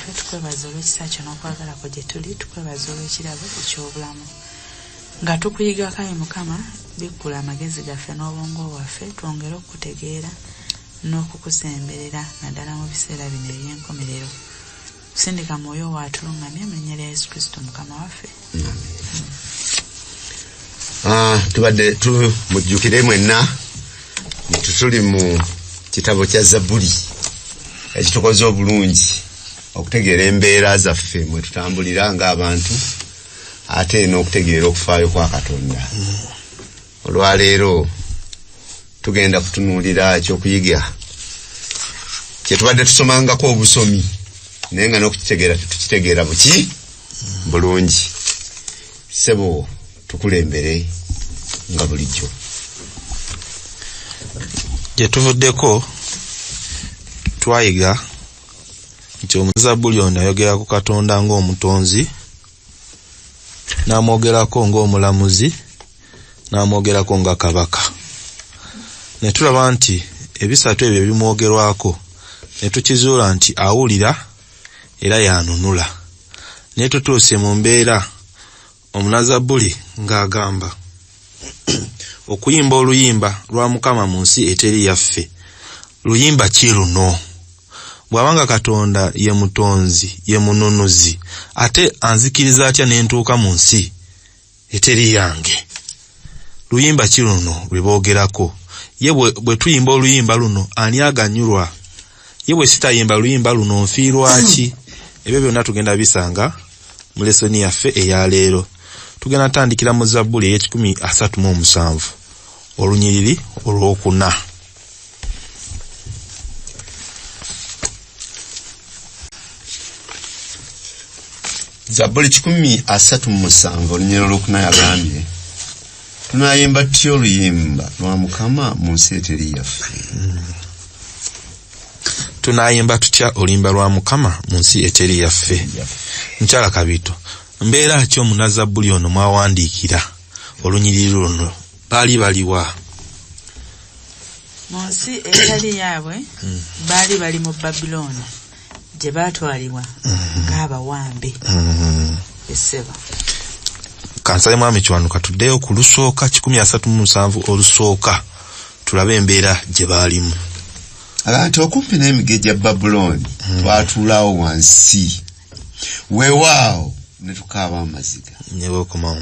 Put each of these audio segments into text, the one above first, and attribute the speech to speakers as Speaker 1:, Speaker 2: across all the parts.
Speaker 1: waffe tukwebaza olw'ekisa kyo n'okwagalako gye tuli, tukwebaza olw'ekirabo eky'obulamu nga tukuyigako ayi Mukama bikkula amagezi gaffe n'obwongo bwaffe twongere okukutegeera n'okukusemberera naddala mu biseera bino eby'enkomerero. Kusindika mwoyo watulungamya mu linnya lya Yesu Kristo Mukama waffe.
Speaker 2: Tubadde tumujjukire mwenna tuli mu kitabo kya Zabbuli ekitukoze obulungi okutegeera embeera zaffe mwe tutambulira ng'abantu ate n'okutegeera okufaayo kwa Katonda. Olwaleero tugenda kutunuulira ekyokuyiga kye tubadde tusomangako obusomi naye nga n'okukitegeera tukitegeera buki bulungi. Sebo tukulembere nga bulijjo.
Speaker 3: Gye tuvuddeko twayiga nti Omuzabbuli ono ayogera ku Katonda ng'omutonzi, n'amwogerako ng'omulamuzi, n'amwogerako nga kabaka. Ne tulaba nti ebisatu ebyo bimwogerwako ne tukizuula nti awulira era yanunula. Ne tutuuse mu mbeera Omunazabbuli ng'agamba okuyimba oluyimba lwa Mukama mu nsi eteri yaffe. Luyimba ki luno? Bw'abanga Katonda ye mutonzi, ye mununuzi, ate anzikiriza atya ne ntuuka mu nsi eteri yange? Luyimba ki luno lwe boogerako? Ye bwe tuyimba oluyimba luno ani aganyulwa? Ye bwe sitayimba luyimba luno nfiirwa ki? Ebyo byonna tugenda bisanga mu lesoni yaffe eya leero. Tugenda tandikira mu Zabbuli ey'ekikumi-asatu-mu-musanvu olunyiriri olw'okuna.
Speaker 2: Zabbuli 137 olunyiriri olw'okuna yagambye tunayimba tutya oluyimba lwa Mukama mu nsi eteri yaffe.
Speaker 3: Tunayimba tutya oluyimba lwa Mukama mu nsi eteri yaffe. Nkyala Kabito, mbeera ki Omunazabbuli ono mwawandiikira olunyiriri luno baali baliwa?
Speaker 1: Mu nsi etali yaabwe baali bali mu Babilooni gye baatwalibwa ng'abawambe. Esseba
Speaker 3: Kansaye mwami Kiwanuka tuddeyo ku lusooka 137 olusooka tulabe embeera gye baalimu.
Speaker 2: Abantu okumpi n'emige gya Babilooni twatuulawo wansi weewaawo ne tukaaba amaziga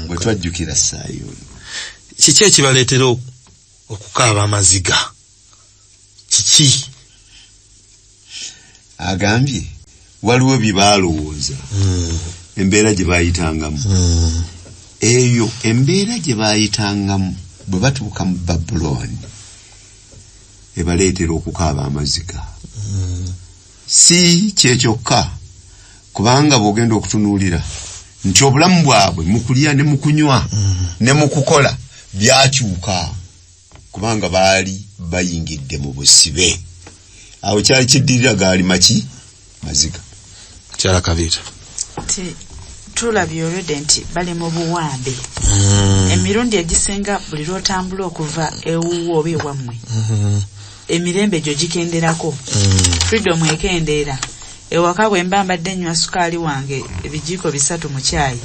Speaker 2: bwe twajjukira Sayuuni.
Speaker 3: Kiki ekibaleetera okukaaba amaziga? Kiki?
Speaker 2: Agambye waliwo bye baalowooza embeera gye baayitangamu. Eyo embeera gye baayitangamu bwe batuuka mu Babilooni ebaleetera okukaaba amaziga. Si kyekyokka, kubanga bw'ogenda okutunuulira nti obulamu bwabwe mu kulya ne mu kunywa ne mu kukola byakyuka, kubanga baali bayingidde mu busibe. Awo kyali kiddirira gaali maki maziga.
Speaker 3: Kyala Kabito
Speaker 1: tulabye olwedde nti bali mu buwambe. Emirundi egisinga buli lwotambula okuva ewuwo oba ewammwe emirembe gyo gikenderako. Freedom ekendeera. Ewaka bwe mba mbadde nnywa sukaali wange ebijiiko 3 mu caayi,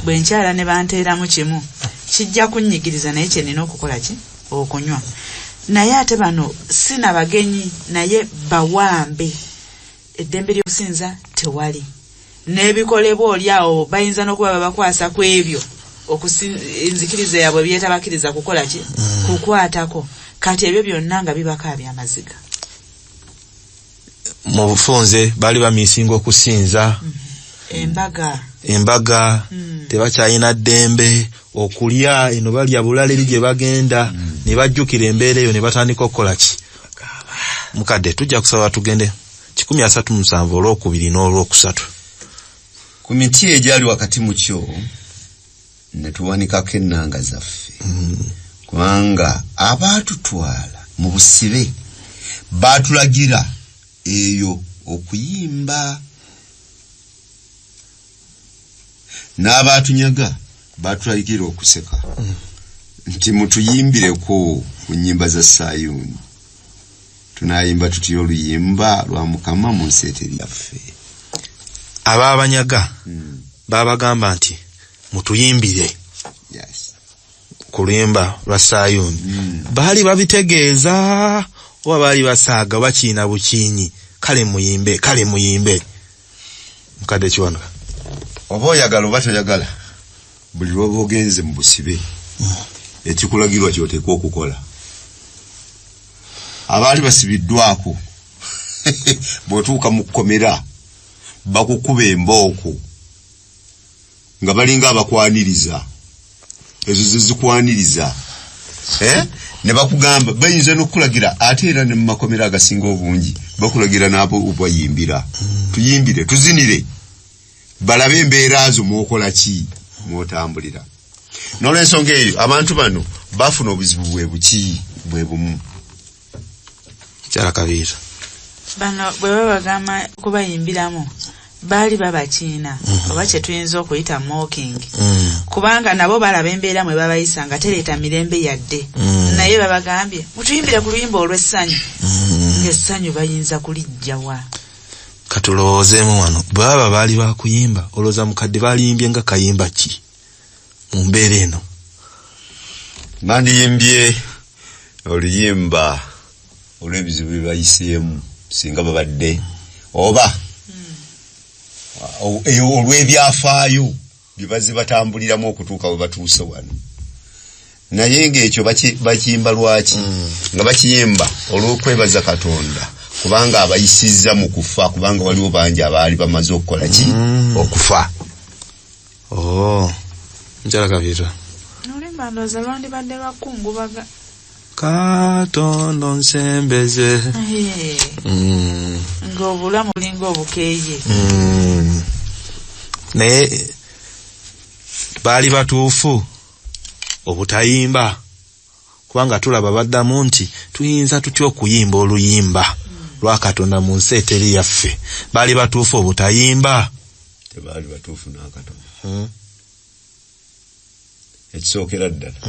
Speaker 1: bwe nkyala ne banteeramu kimu kijja kunnyigiriza, naye kye nina okukola ki? Okunywa. Naye ate bano si na bagenyi naye bawambe. Eddembe ly'okusinza tewali. N'ebikolebwa oli awo bayinza n'okuba babakwasa ku ebyo enzikiriza yaabwe byetabakiriza kukola ki? Kukwatako. Kati ebyo byonna nga bibakaabya amaziga.
Speaker 3: Mu bufunze baali bamisinga okusinza embaga tebakyayina ddembe okulya eno balya bulala eri gye bagenda ne bajjukira embeera eyo ne batandika okukola ki? Mukadde tujja kusaba tugende 137 olw'okubiri n'olwokusatu.
Speaker 2: Ku miti egyali wakati mu kyo ne tuwanikako ennanga zaffe. Kubanga abaatutwala mu busibe baatulagira eyo okuyimba, n'abaatunyaga baatulagira okuseka nti mutuyimbireko ku nnyimba za Sayuuni. Tunayimba tutya oluyimba lwa Mukama mu nsi eteri yaffe.
Speaker 3: ababanyaga babagamba nti mutuyimbire ku luyimba lwa Sayuni. Baali babitegeeza oba baali basaaga bakiina bukiinyi. Kale muyimbe mukadde Kiwanuka.
Speaker 2: Oba oyagala oba toyagala, buli lwoba ogenze mu busibe ekikulagirwa kyoteekwa okukola. Abaali basibiddwako bw'otuuka mu kkomera bakukuba embooko nga balinga abakwaniriza, ezo zezikwaniriza ne bakugamba bayinza n'okulagira, ate era ne mu makomera agasinga obungi bakulagira n'abo obayimbira. Tuyimbire, tuzinire, balabe embeera zo mwokola ki, mwotambulira. N'olw'ensonga eyo abantu bano bafuna obuzibu bwe bumu.
Speaker 3: Kyala Kabiira
Speaker 1: bano bwe babagamba kubayimbiramu baali babakiina oba kye tuyinza okuyita mocking, kubanga nabo balaba embeera mwe babayisa nga tereeta mirembe yadde, naye babagambye mutuyimbire ku luyimba olw'essanyu, ng'essanyu bayinza kulijjawa.
Speaker 3: Katulowoozeemu wano, bwaba baali bakuyimba olowooza mukadde baaliyimbye nga kayimba ki mu mbeera eno?
Speaker 2: Bandiyimbye oluyimba olw'ebizibu bye bayiseemu singa babadde, oba olw'ebyafaayo bye bazze batambuliramu okutuuka we batuuse wano. Naye ng'ekyo bakiyimba lwaki? Nga bakiyimba olw'okwebaza Katonda kubanga abayisizza mu kufa, kubanga waliwo bangi abaali bamaze okukola ki? Okufa.
Speaker 3: Njala Kabiira
Speaker 1: Oluyimba ndowooza lwandibadde lwakungubaga.
Speaker 3: Katonda nsembeze
Speaker 1: ng'obulamu bulinga obukeeye.
Speaker 3: Naye baali batuufu obutayimba, kubanga tulaba baddamu nti tuyinza tutya okuyimba oluyimba lwa Katonda mu nsi eteri yaffe. Baali batuufu obutayimba?
Speaker 2: Tebaali batuufu n'akatono. Ekisookera ddala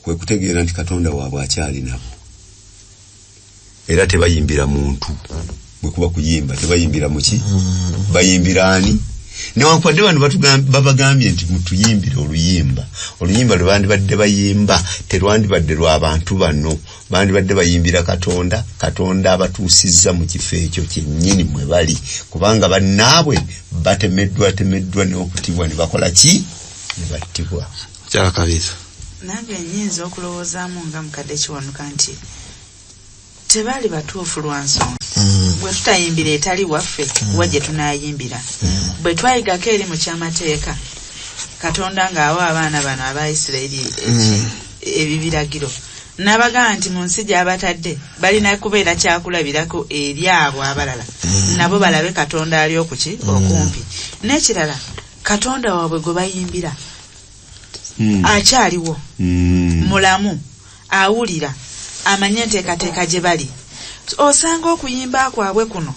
Speaker 2: kwe kutegeera nti Katonda waabwe akyali nabo, era tebayimbira muntu. Bwe kuba kuyimba tebayimbira muki? Bayimbira ani? Newankubadde bano babagambye nti mutuyimbire oluyimba. Oluyimba lwe bandibadde bayimba terwandibadde lw'abantu bano, bandibadde bayimbira Katonda, Katonda abatuusizza mu kifo ekyo kyennyini mwe bali, kubanga bannaabwe batemeddwa n'okutibwa ne bakola ki? Ne battibwa.
Speaker 3: Kyala Kabiira
Speaker 1: nange nnyinza okulowoozaamu nga mukadde Kiwanuka nti tebaali batuufu lwa nsonga. Bwe tutayimbira etali waffe wa gye tunaayimbira, bwe twayigako eri mu kyamateeka Katonda ng'awa abaana bano aba Isirayiri ebibiragiro, n'abagamba nti mu nsi gy'abatadde balina kubeera kyakulabirako eri abo abalala, nabo balabe Katonda ali okuki okumpi. N'ekirala, Katonda waabwe gwe bayimbira akyaliwo, mulamu, awulira, amanye enteekateeka gye bali. Osanga okuyimba kwabwe kuno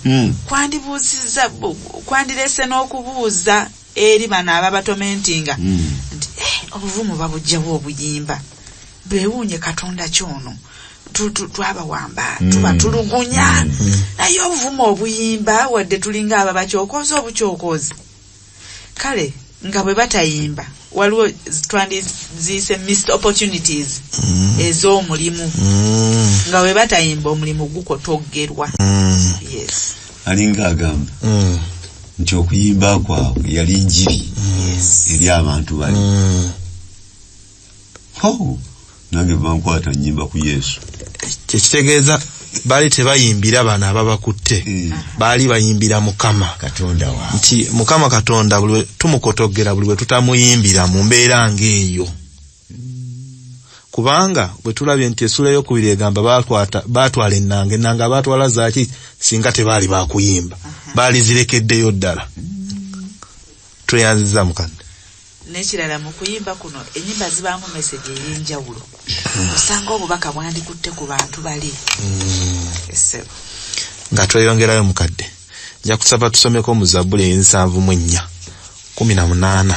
Speaker 1: kwandireese n'okubuuza eri bano ababatomentinga nti obuvumu babugjawo obuyimba, beewuunye Katonda kyono twabawamba tubatulugunya, naye obuvumu obuyimba wadde tulinga ababakyokozi obukyokozi. Kale nga bwe batayimba waliwo twandiziyise missed opportunities ez'omulimu, nga bwe batayimba omulimu gukotoggerwa. Yes.
Speaker 2: Alinga agamba nti okuyimba kwabwe yali njiri eri abantu bali. Nange bankwata nnyimba ku Yesu.
Speaker 3: Kyekitegeeza baali tebayimbira bano ababakutte, baali bayimbira Mukama
Speaker 2: Katonda wa.
Speaker 3: Nti Mukama Katonda buli tumukotoggera, buli tutamuyimbira mu mbeera ng'eyo. Kubanga bwe tulabye nti essula y'okubiri egamba baatwala ennanga baatwala zaaki singa tebaali bakuyimba, baali zirekeddeyo ddala. Tweyanziza mukadde.
Speaker 1: N'ekirala mu kuyimba kuno ennyimba zibaamu meseji ey'enjawulo, osanga obubaka bwandikutte ku bantu bali.
Speaker 3: Nga tweyongerayo mukadde, nja kusaba tusomeko mu Zabbuli 74 18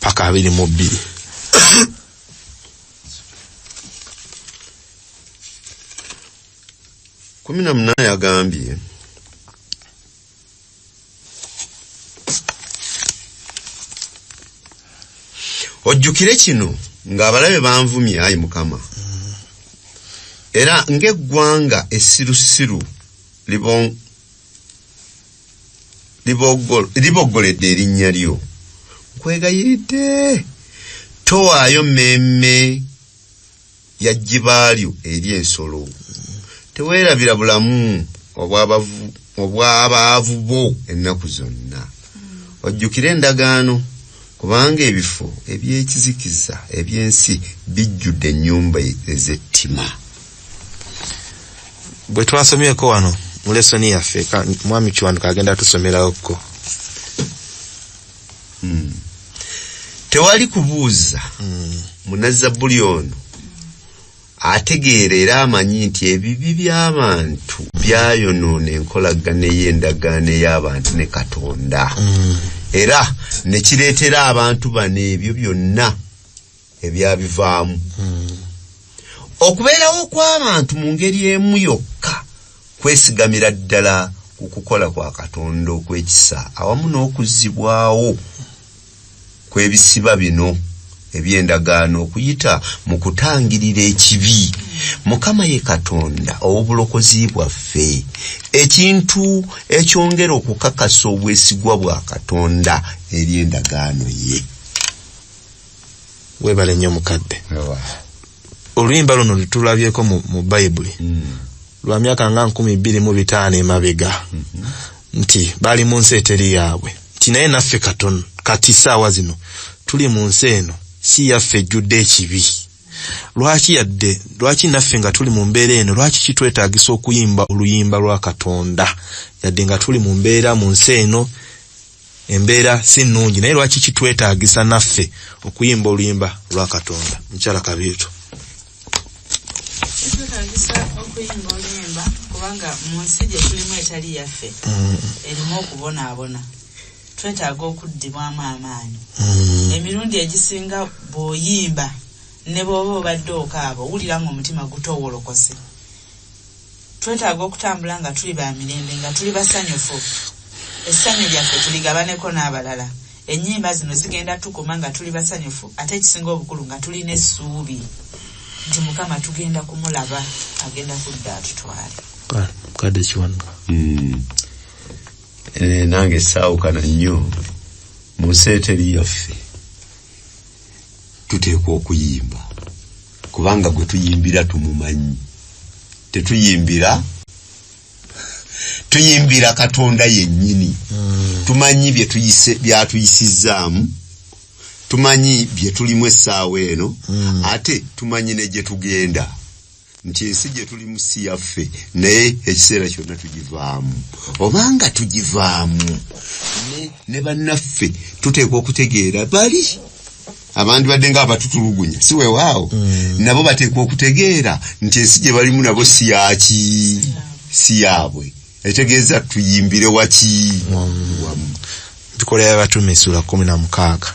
Speaker 3: paka 22.
Speaker 2: Kumi na munana yagambye ojjukire kino ng'abalabe banvumye ayi Mukama. Era ng'eggwanga essirusiru liboggoledde erinnya lyo. Nkwegayiridde towaayo mmemme ya jjibaalyo eri ensolo. Teweerabira bulamu obw'abaavu bo ennaku zonna. Ojjukire endagaano, kubanga ebifo eby'ekizikiza eby'ensi bijjudde ennyumba ez'ettima.
Speaker 3: Bwe twasomyeko wano mu lesoni yaffe mwami Kiwanuka agenda tusomerawo.
Speaker 2: Tewali kubuuza munazzabuli ono ategeera era amanyi nti ebibi by'abantu byayonoona enkolagana ey'endagaano ey'abantu ne Katonda. Era ne kireetera abantu bano ebyo byonna ebyabivaamu. Okubeerawo kw'abantu mu ngeri emu yokka kwesigamira ddala ku kukola kwa Katonda okw'ekisa awamu n'okuzzibwawo kw'ebisiba bino eby'endagaano okuyita mu kutangirira ekibi. Mukama ye Katonda ow'obulokozi bwaffe, ekintu ekyongera okukakasa obwesigwa bwa Katonda eri endagaano ye.
Speaker 3: Weebale nnyo mukadde. Oluyimba luno lutulabyeko mu Bayibuli lwa myaka nga 25 emabega nti bali mu nsi eteri yaabwe, nti naye naffe kati saawa zino tuli mu nsi eno si yaffe ejjudde ekibi. Lwaki naffe nga tuli mu mbeera eno, lwaki kitwetaagisa okuyimba oluyimba lwa Katonda yadde nga tuli mu mbeera mu nsi eno embeera si nnungi, naye lwaki kitwetaagisa naffe okuyimba oluyimba lwa Katonda? Mukyala Kabiito.
Speaker 1: Kitwetaagisa okuyimba oluyimba kubanga mu nsi gye tulimu etali yaffe erimu okubonaabona, twetaaga okuddibwamu amaanyi. Emirundi egisinga bw'oyimba ne bw'oba obadde okaaba owulira ng'omutima gutowolokose. Twetaaga okutambula nga tuli ba mirembe, nga tuli basanyufu. Essanyu lyaffe tuligabaneko n'abalala. Ennyimba zino zigenda tukuma nga tuli basanyufu, ate ekisinga obukulu nga tuli n'essuubi nti Mukama tugenda kumulaba, agenda kudda atutwale.
Speaker 3: Mukadde Kiwanuka.
Speaker 2: Nange saawukana nnyo mu nsi eteri yaffe tuteekwa okuyimba, kubanga gwe tuyimbira tumumanyi. Tetuyimbira, tuyimbira Katonda yennyini. Tumanyi byatuyisizaamu, tumanyi bye tulimu essaawa eno, ate tumanyi ne gye tugenda, nti ensi gye tulimu si yaffe, naye ekiseera kyonna tugivaamu. Obanga tugivaamu ne bannaffe tuteekwa okutegeera bali abantu badde nga abatutulugunya, si weewaawo, nabo bateekwa okutegeera nti ensi gye balimu nabo si yaki, si yaabwe. Etegeeza tuyimbire waki wamu.
Speaker 3: Bikola y'Abatume Sura 16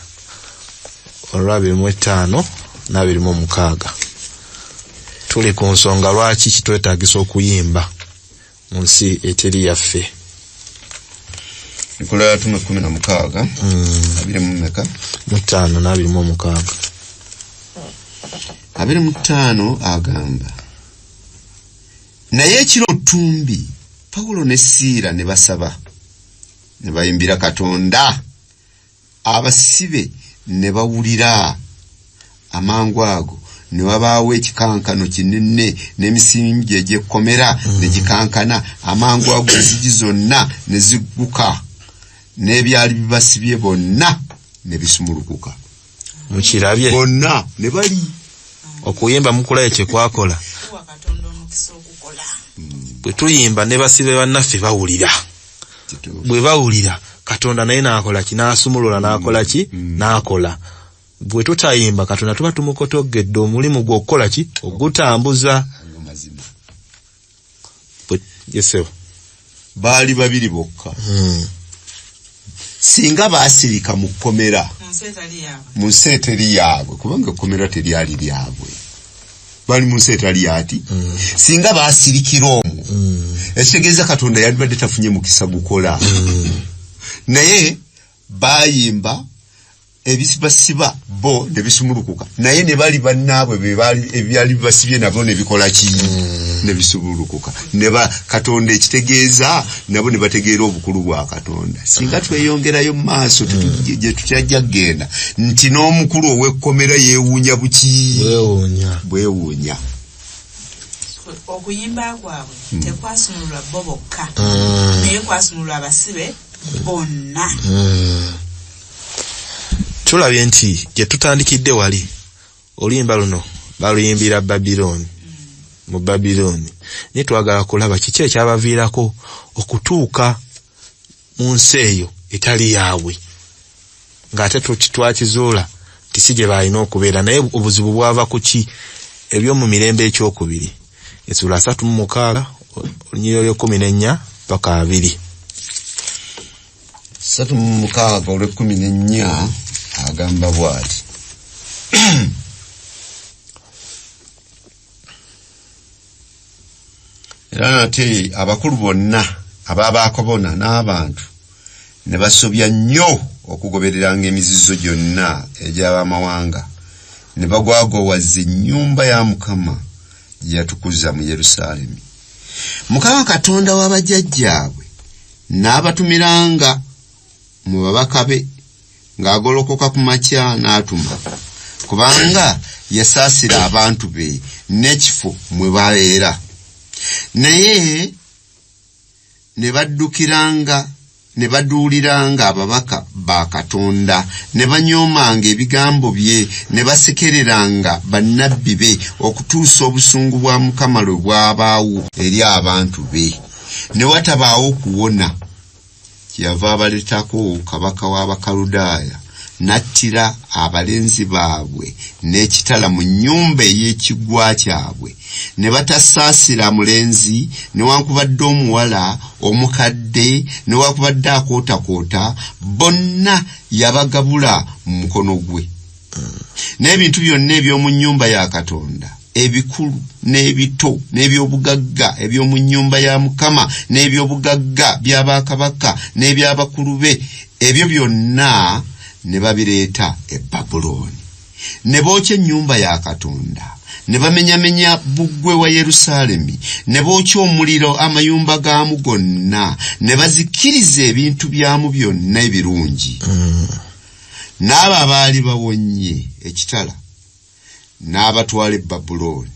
Speaker 3: olwa 25-26. Tuli ku nsonga lwaki kitwetaagisa okuyimba mu nsi eteri yaffe.
Speaker 2: Bikola y'Abatume 16 25 agamba, naye ekiro ttumbi Pawulo ne Siira ne basaba, ne bayimbira Katonda. Abasibe ne bawulira. Amangu ago ne wabaawo ekikankano kinene n'emisingi egy'ekkomera ne gikankana. Amangu ago enzigi zonna ne zigguka, n'ebyali bibasibye bonna ne bisumulukuka.
Speaker 3: Mukirabye
Speaker 2: bonna ne bali
Speaker 3: okuyimba mukulayo kye kwakola. Bwe tuyimba ne basibe bannaffe bawulira. Bwe bawulira Katonda naye n'akola ki? N'asumulula n'akola ki? N'akola. Bwe tutayimba Katonda tuba tumukotogedde omulimu gw'okukola ki? Ogutambuza. Yesewo
Speaker 2: baali babiri bokka. Singa baasirika mu kkomera mu nsi eteri yaabwe, kubanga ekkomera teryali lyabwe, bali mu nsi etali yati. Singa baasirikira omwo, ekitegeeza Katonda yalibadde tafunye mukisa gukola. Naye bayimba ebisibasiba bo ne bisumulukuka naye ne bali bannaabwe ebyali basibye nabo ne bikola ki ne bisumulukuka ne ba Katonda ekitegeeza nabo ne bategeera obukulu bwa Katonda singa tweyongerayo mu maaso gye tutajja genda nti n'omukulu ow'ekkomera yeewuunya buki bwewuunya
Speaker 1: okuyimba kwabwe tekwasumulwa bo bokka naye kwasumulwa abasibe bonna.
Speaker 3: Tulabye nti gye tutandikidde wali oluyimba luno baluyimbira Babiloni mu Babiloni naye twagala kulaba kiki ekyabaviirako okutuuka mu nsi eyo etali yaabwe ng'ate twakizuula nti si gye baalina okubeera naye obuzibu bwava ku ki eby'omu mirembe ekyokubiri Esula 36 olunyiriro 14 paka 2
Speaker 2: 36 14 agamba bwati era ate abakulu bonna ababaako bona n'abantu ne basobya nnyo okugobereranga emizizo gyonna egy'abamawanga ne bagwagwawaza ennyumba ya Mukama yatukuza mu Yerusaalemi. Mukama Katonda w'abajjajjaabwe n'abatumiranga mu babaka be ng'agolokoka ku makya n'atuma kubanga yasaasira abantu be n'ekifo mwe babeera naye ne baddukiranga ne baduuliranga ababaka ba Katonda ne banyoomanga ebigambo bye ne basekereranga bannabbi be okutuusa obusungu bwa Mukama lwe bwabaawo eri abantu be ne watabaawo kuwona kyava abaleetako kabaka w'Abakaludaaya n'attira abalenzi baabwe n'ekitala mu nnyumba ey'ekigwa kyabwe ne batasaasira mulenzi newankubadde omuwala omukadde newankubadde akootakoota bonna yabagabula mu mukono gwe n'ebintu byonna eby'omu nnyumba ya Katonda ebikulu n'ebito n'ebyobugagga eby'omu nnyumba ya Mukama n'ebyobugagga by'abakabaka n'ebyabakulu be ebyo byonna ne babireeta e Babuloni ne bookya ennyumba ya Katonda ne bamenyamenya bbugwe wa Yerusaalemi ne bookya omuliro amayumba gaamu gonna ne bazikiriza ebintu byamu byonna ebirungi n'abo abaali bawonnye ekitala n'abatwala e Babuloni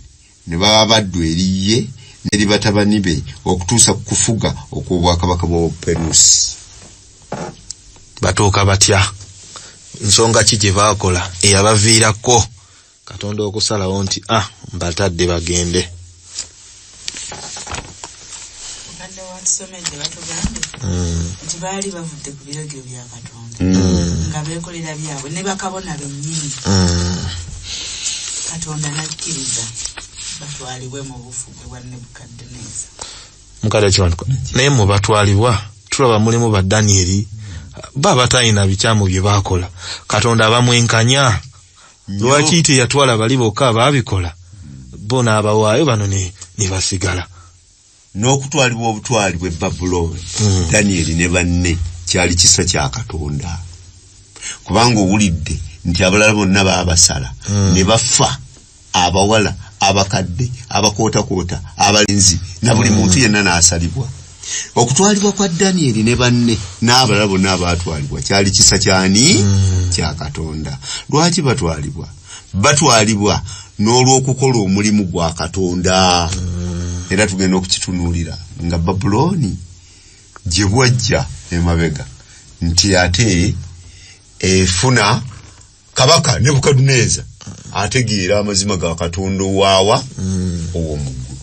Speaker 2: ne baba baddu eriye n'eri batabani be okutuusa ku kufuga okw'obwakabaka bw'Obuperusi.
Speaker 3: Batuuka batya nsonga ki gye baakola eyabaviirako Katonda okusalawo nti mbatadde bagende.
Speaker 1: Mukadde watusomedde batugambe nti baali bavudde ku biragiro bya Katonda nga beekolera byabwe ne bakabona bennyini Katonda n'akkiriza batwalibwe mu bufuge bwa Nebukadduneeza.
Speaker 3: Mukadde kiwanuka naye mu batwalibwa tulaba mulimu ba Danyeri baba talina bikyamu bye baakola Katonda abamwenkanya lwaki teyatwala bali bokka baabikola bo n'abawaayo bano ne basigala
Speaker 2: n'okutwalibwa obutwalibwa e Babuloni Danyeri ne banne kyali kisa kya Katonda kubanga owulidde nti abalala bonna baabasala ne bafa abawala abakadde abakootakoota abalenzi na buli muntu yenna n'asalibwa. Okutwalibwa kwa Danyeri ne banne n'abalala bonna abaatwalibwa kyali kisa kyani kya Katonda. Lwaki batwalibwa? Batwalibwa n'olw'okukola omulimu gwa Katonda. Era tugenda okukitunuulira nga Babuloni gye bwajja emabega nti ate efuna kabaka Nebukadduneeza ategeera amazima ga Katonda owaawa ow'omuggulu.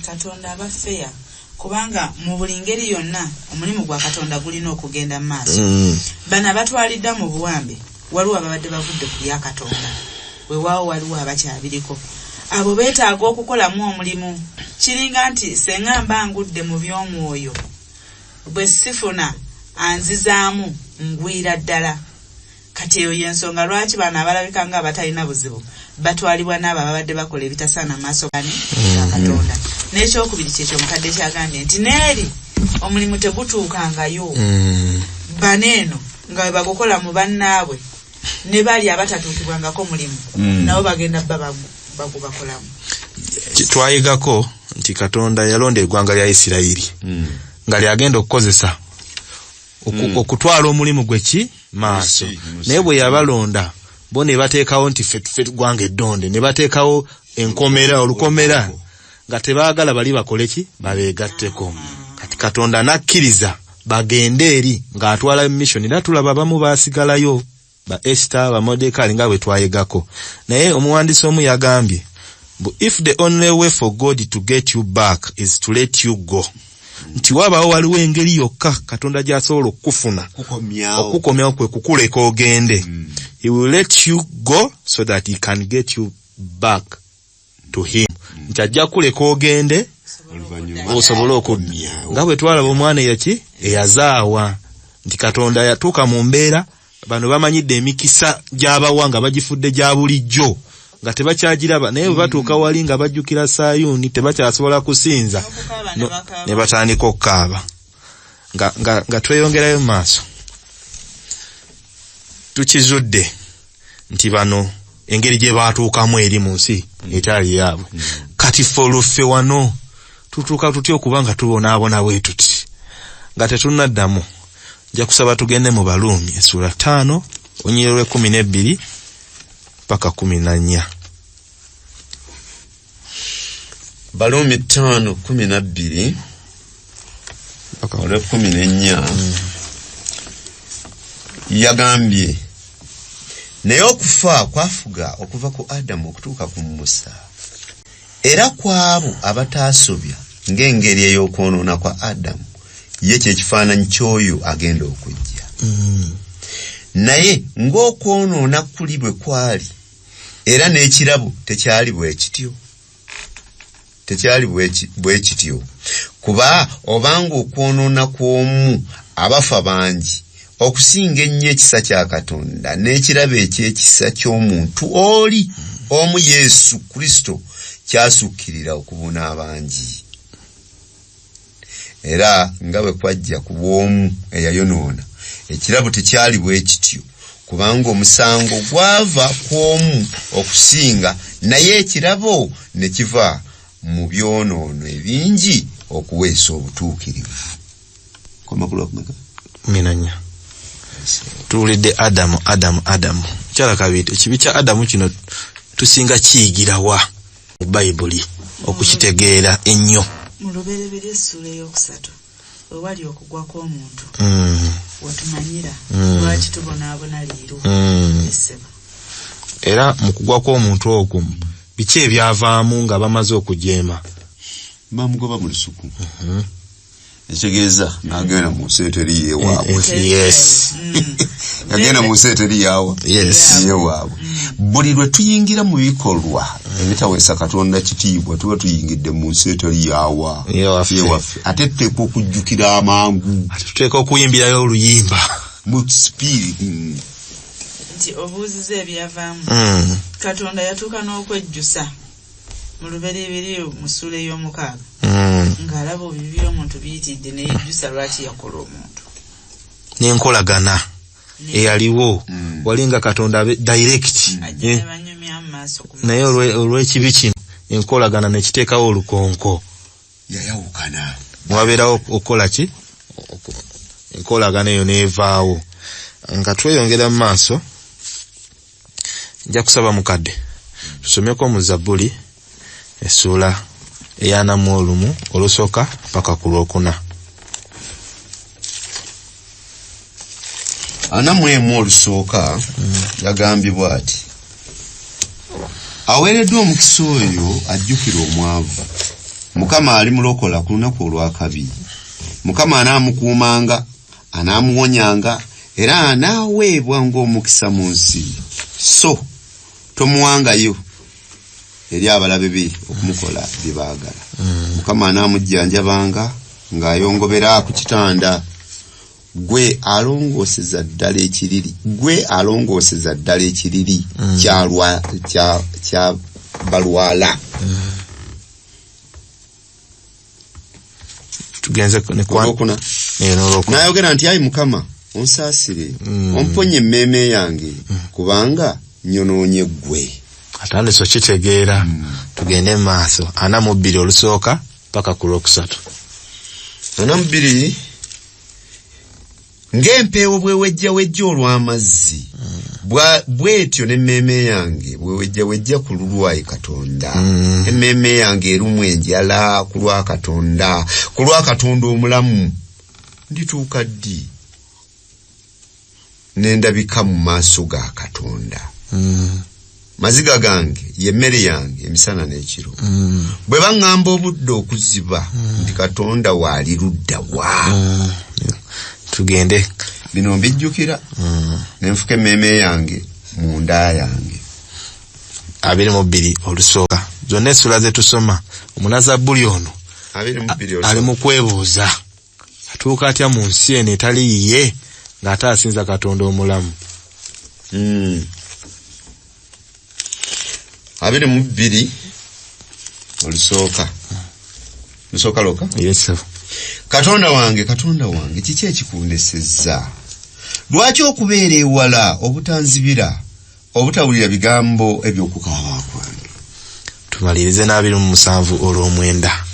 Speaker 1: Katonda abafeya kubanga mu buli ngeri yonna omulimu gwa Katonda gulina okugenda mu maaso. Bano abatwalidda mu buwambe waliwo ababadde bavudde ku bya Katonda weewaawo waliwo abakyabiriko abo beetaaga okukolamu omulimu. Kiringa nti senga mba ngudde mu by'omwoyo bwe sifuna anzizaamu ngwira ddala. Kati eyo y'ensonga lwaki bano abalabika nga abatalina buzibu batwalibwa n'abo ababadde bakola ebitasaana maaso ga Katonda. N'ekyokubiri kyekyo mukadde kyagambye nti neeri omulimu tegutuukangayo. Baneeno nga bagokola mu bannaabwe ne bali abatatuukibwangako mulimu nabo bagenda bagubakolamu.
Speaker 3: Twayigako nti Katonda yalonda eggwanga lya Isirayiri nga lyagenda okukozesa okutwala omulimu gweki maaso, naye bwe yabalonda bo ne bateekawo nti ffe ggwanga eddonde, ne bateekawo olukomera nga tebaagala bali bakoleki babeegatteko. Kati Katonda nakkiriza bagende eri ng'atwala mission, era tulaba abamu baasigalayo, ba Esther, ba Mordecai nga bwe twayegako. Naye omuwandiisi omu yagambye, if the only way for God to get you back is to let you go, nti wabawo waliwo engeri yokka Katonda gy'asobola okukufuna okukomyawo kwe kukuleka ogende. He will let you go so that he can get you back to him. Nti ajja kuleka ogende osobola okudda. Nga bwe twalaba omwana eyazaawa, nti Katonda yatuuka mu mbeera bano bamanyidde emikisa gy'abawanga bagifudde gya bulijjo nga tebakyagiraba, naye bwe batuuka wali nga bajjukira Sayuni tebakyasobola kusinza ne batandika okukaaba. Nga tweyongerayo mu maaso tukizudde nti bano engeri gye baatuukamu eri mu nsi etali yaabwe. Kati ffe oluffe wano tutuuka tutya okuba nga tubonaabona bwe tuti nga tetunnaddamu? Nja kusaba tugende mu Baluumi essula 5 onyiriro 12 paka 14.
Speaker 2: Baluumi 5:12 paka 14. Yagambye, naye okufa kwafuga okuva ku Adamu okutuuka ku Musa, era kwabo abataasobya ng'engeri ey'okwonoona kwa Adamu ye kyekifaananyi ky'oyo agenda okujja. Naye ng'okwonoona kuli bwe kwali, era n'ekirabo tekyali bwe kityo, kuba obanga okwonoona kw'omu abafa bangi okusinga ennyo ekisa kya Katonda n'ekirabo eky'ekisa ky'omuntu oli omu Yesu Kristo kyasukkirira okubuna abangi. Era nga bwe kwajja ku bw'omu eyayonoona, ekirabo tekyali bwe kityo, kubanga omusango gwava kw'omu okusinga, naye ekirabo ne kiva mu byonoono ebingi okuweesa obutuukirivu.
Speaker 3: Minanya tuwulidde Adamu kyala kabiri. Ekibi kya Adamu kino tusinga kiyigirawa mu Bayibuli okukitegeera ennyo.
Speaker 1: Mu lubereberye essula ey'okusatu wewali okugwa kw'omuntu wetumanyira lwaki tubonaabona leero esseba.
Speaker 3: Era mu kugwa kw'omuntu ogwo biki ebyavaamu nga bamaze okujeema?
Speaker 2: Bamugoba mu lusuku. Ekitegeeza n'agenda mu nsi eteri yeewaabwe.
Speaker 3: Yes.
Speaker 2: Agenda mu nsi eteri yeewaabwe. Buli lwe tuyingira mu bikolwa ebitaweesa Katonda kitiibwa tuba tuyingidde mu nsi eteri yeewaffe. Ate tuteekwa okujjukira amangu.
Speaker 3: Tuteekwa okuyimbirayo oluyimba
Speaker 2: mu spirit.
Speaker 1: Nti obuuziza ebyavaamu Katonda yatuuka n'okwejjusa mu lubereberye mu ssula ey'omukaaga ng'alaba obubi by'omuntu biyitidde n'eyejjusa lwaki yakola omuntu. N'enkolagana
Speaker 3: eyaliwo walinga Katonda direct, naye olw'ekibi kino enkolagana nekiteekawo olukonko.
Speaker 2: Yayawukana.
Speaker 3: Mwabeerawo okukola ki? Enkolagana eyo neevaawo. Nga tweyongera mu maaso, nja kusaba mukadde tusomeko mu Zabbuli essula eya 41 olusooka paka ku lwokuna.
Speaker 2: 41 olusooka yagambye bw'ati, aweereddwa omukisa oyo ajjukira omwavu, Mukama alimulokola ku lunaku olwakabi. Mukama anaamukuumanga, anaamuwonyanga, era anaaweebwa ng'omukisa mu nsi, so tomuwangayo eri abalabe be okumukola bye baagala. Mukama anaamujjanjabanga ng'ayongobera ku kitanda. Gwe alongooseza ddala ekiriri kya balwala.
Speaker 3: Tugenze
Speaker 2: n'ayogera nti ayi Mukama onsasire omponye emmeme yange kubanga nyonoonye ggwe.
Speaker 3: Atande so kitegeera tugende maaso 42 olusooka paka ku lwokusatu.
Speaker 2: 42 ng'empeewo bwewejja olw'amazzi bwetyo n'emmeme yange bwewejja ku lulwayi Katonda. Emmeme yange erumu enjala ku lwa Katonda omulamu. Ndituuka ddi n'endabika mu maaso ga Katonda. Maziga gange yemmere yange emisana n'ekiro. Bwe baŋŋamba obudde okuziba ndi Katonda waali ludda wa.
Speaker 3: Tugende
Speaker 2: bino mbijjukira nenfuka emmeme yange mu nda yange.
Speaker 3: 22 olusooka zonna essula ze tusoma omunazabbuli ono ali mu kwebuuza atuuka atya mu nsi eno etali yiye ng'ate asinza Katonda omulamu.
Speaker 2: 22 olusooka loka.
Speaker 3: Yes sir.
Speaker 2: Katonda wange kiki ekikundesezza? Lwaki okubeera ewala obutanzibira obutawulira bigambo eby'okukaaba kwange?
Speaker 3: Tumalirize na 27 olw'omwenda.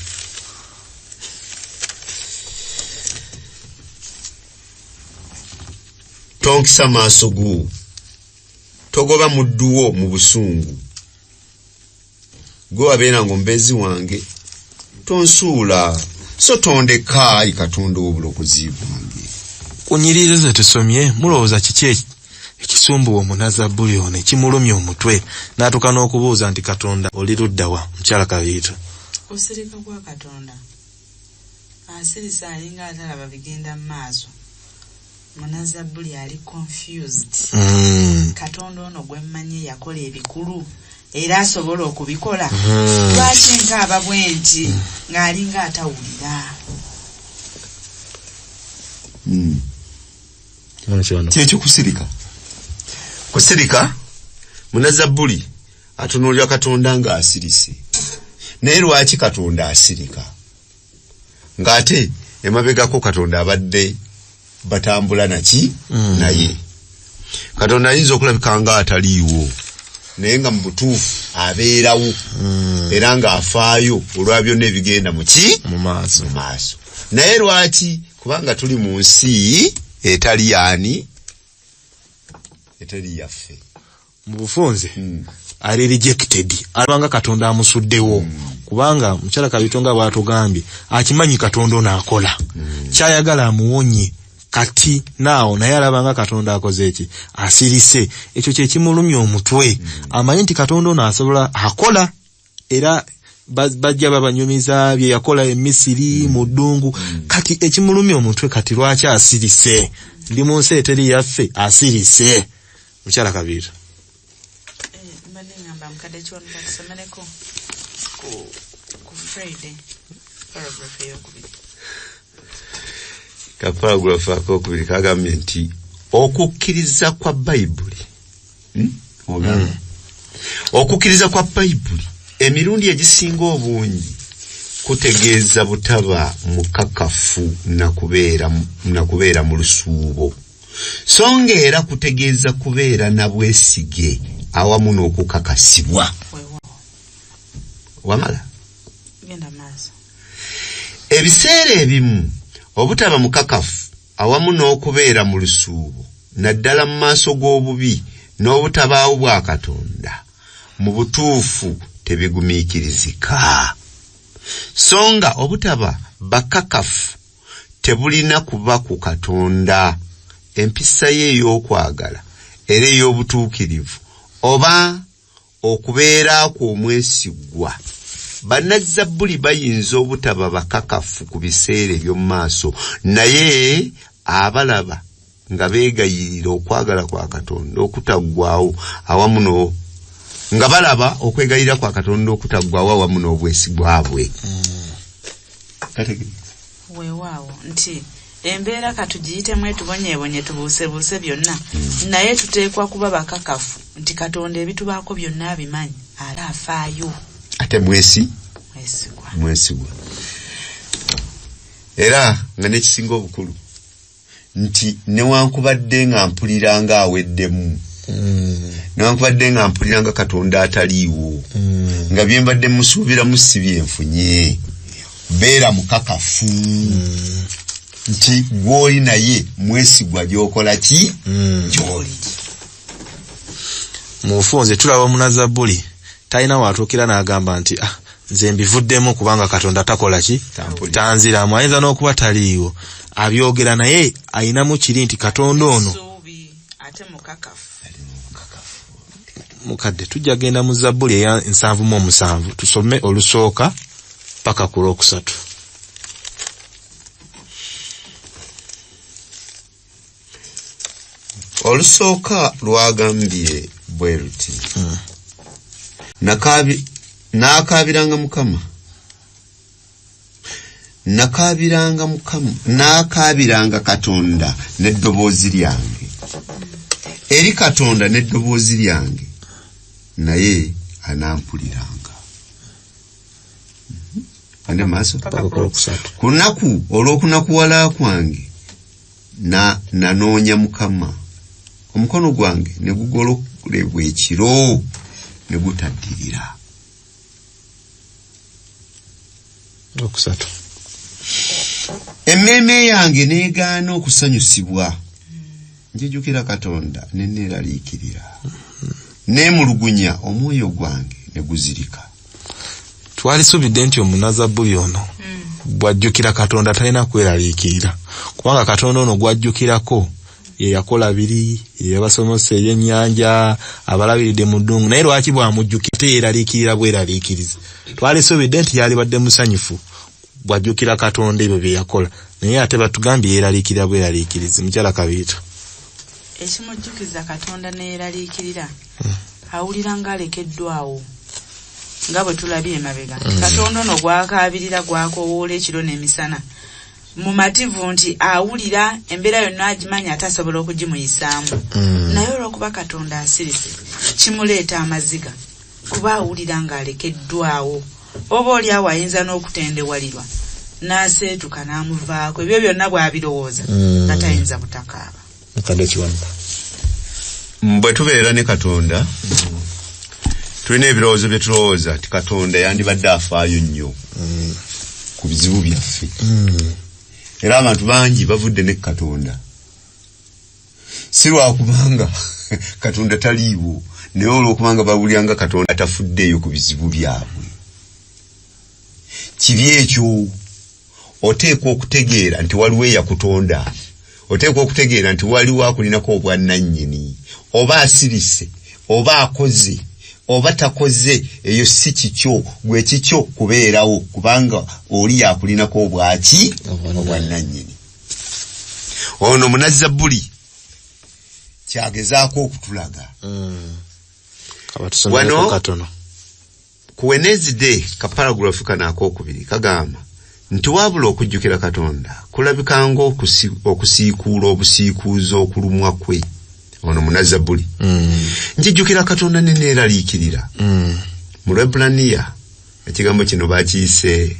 Speaker 2: Tonkisa maaso go, togoba mudduwo mu busungu. Gwe wabeera ng'omubeezi wange tonsuula so tondeka ayi Katonda obulokozi bwange.
Speaker 3: Kunyiririza ze tusomye mulowooza kiki ekisumbuwa omunazabbuli ono ekimulumya omutwe n'atuuka n'okubuuza nti Katonda oli ludda wa? Mukyala Kabiito.
Speaker 1: Kusirika kwa Katonda asirisa alinga atalaba bigenda mu maaso. Munazabbuli ali confused. Katonda ono gwe mmanyi yakola ebikulu era asobola okubikola. Lwaki nkaaba bwenti ng'alinga atawulira?
Speaker 2: Kyekyo kusirika munazabbuli atunuulira Katonda ng'asirise. Naye lwaki Katonda asirika? Ng'ate emabegako Katonda abadde batambula naye. Katonda ayinza okulabika nga ataliiwo naye nga mu butuufu abeerawo era ng'afaayo olwa byonna ebigenda mu maaso. Naye lwaki? Kubanga tuli mu nsi etali yaani, etali yaffe.
Speaker 3: Mu bufunze ali rejected alanga Katonda amusuddewo kubanga mukyala Kabiito nga bw'atugambye akimanyi Katonda ono akola kyayagala amuwonye. Kati naawo naye alabanga Katonda akoze eki asirise. Ekyo kye kimulumya omutwe. Amanyi nti Katonda ono asobola akola era bajja babanyumiza bye yakola e Misiri mu ddungu. Kati ekimulumya omutwe kati lwaki asirise? Ndi mu nsi eteri yaffe asirise. Mukyala Kabiito.
Speaker 1: Mbadde ngamba mukadde kyonu bakisomereko ku Friday paragraph ey'okubiri.
Speaker 2: Paragraph akokubiri kagambye nti okukkiriza kwa Bayibuli okukkiriza kwa Bayibuli emirundi egisinga obungi kutegeeza butaba mukakafu na kubeera mu lusuubo, so nga era kutegeeza kubeera na bwesige awamu n'okukakasibwa. Wamala ebiseera ebimu obutaba mukakafu awamu n'okubeera mu lusuubo naddala mu maaso g'obubi n'obutabaawo bwa Katonda mu butuufu tebigumiikirizika. So nga obutaba bakakafu tebulina kuba ku Katonda empisa ye ey'okwagala era ey'obutuukirivu oba okubeera kw'omwesigwa. Bannazabbuli bayinza obutaba bakakafu ku biseera eby'omu maaso naye abalaba nga beegayirira okwagala kwa Katonda okutaggwaawo awamu nga balaba okwegayirira kwa Katonda okutaggwaawo awamu n'obwesigwa bwe.
Speaker 1: Weewaawo nti embeera katugiyitemu etubonyeebonye tubuusebuuse byonna naye tuteekwa kuba bakakafu nti Katonda ebitubaako byonna abimanyi ala afaayo.
Speaker 2: Ate mwesigwa. Era nga n'ekisinga obukulu nti newankubadde nga mpuliranga aweddemu newankubadde nga mpuliranga Katonda ataliiwo nga bye mbadde musuubiramu si byenfunye beera mukakafu nti gw'oli naye mwesigwa gy'okola ki gy'oli.
Speaker 3: Mu bufunze tulaba Omunazabbuli talina watuukira n'agamba nti nze mbivuddemu kubanga Katonda takola ki tanziramu. Ayinza n'okuba taliiwo abyogera naye ayinamu kiri nti Katonda ono mukadde. Tujja genda mu Zabbuli eya 77 tusome olusooka paka ku lwokusatu.
Speaker 2: Olusooka lwagambye bwe luti nakaabiranga Mukama nakaabiranga Katonda n'eddoboozi lyange eri Katonda n'eddoboozi lyange naye anampuliranga. Ande maaso ku lunaku olw'okunakuwala kwange nanoonya Mukama, omukono gwange ne gugololebwa ekiro ne gutaddirira.
Speaker 3: Okusatu.
Speaker 2: Emmeeme yange neegaana okusanyusibwa, njijukira Katonda ne neeraliikirira, neemulugunya omwoyo gwange ne guzirika.
Speaker 3: Twalisuubidde nti Omunazabbuli ono bw'ajjukira Katonda talina kweraliikirira, kubanga Katonda ono gw'ajjukirako ye yakola biri, ye yabasomesa ebyennyanja, abalabiridde mu ddungu, naye lwaki bw'amujjukira teyeeraliikirira bweraliikiriza? Twalisuubidde nti yalibadde musanyufu bw'ajjukira Katonda ebyo bye yakola, naye ate batugambye yeeraliikirira bweraliikiriza. Mukyala Kabiita,
Speaker 1: ekimujjukiza Katonda neyeeraliikirira awulira ng'alekeddwawo nga bwe tulabye emabega. Katonda ono gwakaabirira gwakoowoola ekiro n'emisana mu mativu nti awulira embeera yonna agimanya atasobola okugimuyisaamu, naye olw'okuba Katonda asirise kimuleeta amaziga kuba awulira ng'alekeddwawo. Oba oli awo ayinza n'okutendewalirwa n'aseetuka n'amuvaako, ebyo byonna bw'abirowooza nga tayinza butakaaba.
Speaker 2: Bwe tubeera ne Katonda tulina ebirowoozo bye tulowooza ti Katonda yandibadde afaayo nnyo ku bizibu byaffe. Era abantu bangi bavudde ne Katonda si lwakubanga Katonda taliiwo, naye olw'okubanga bawuliranga Katonda atafuddeeyo ku bizibu byabwe. Kibi ekyo. Oteekwa okutegeera nti waliwo eyakutonda, oteekwa okutegeera nti waliwo akulinako obwannannyini, oba asirise oba akoze oba takoze, eyo si kikyo, gwe kikyo kubeerawo kubanga oli yakulinako obwaki obwannannyini. Ono Munazabbuli kyagezaako okutulaga.
Speaker 3: Wano katono
Speaker 2: ku Wednesday ka paragraph kana akokubiri kagamba nti wabula okujjukira Katonda kulabikanga okusiikuula obusiikuuzo okulumwa kwe. Ono Munazabbuli njijjukira Katonda ne neeraliikirira. Mu Lwebbulaniya ekigambo kino bakiyise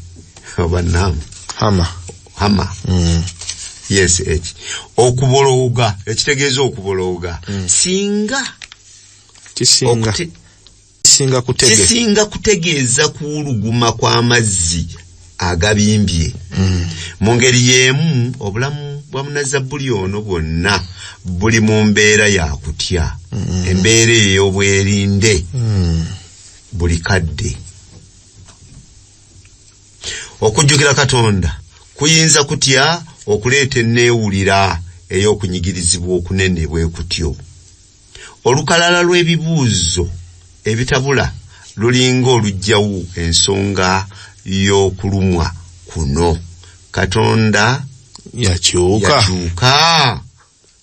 Speaker 2: obannaamu hama. Yes, okubolooga, ekitegeeza okubolooga. Kisinga kutegeeza kuwuluguma kw'amazzi agabimbye. Mu ngeri y'emu obulamu bwa Munazabbuli ono bwonna buli mu mbeera ya kutya, embeera ey'obwerinde buli kadde. Okujjukira Katonda kuyinza kutya okuleeta enneewulira ey'okunyigirizibwa okunene bwe kutyo. Olukalala lw'ebibuuzo ebitabula lulinga olugjawo ensonga y'okulumwa kuno. Katonda yakyuka.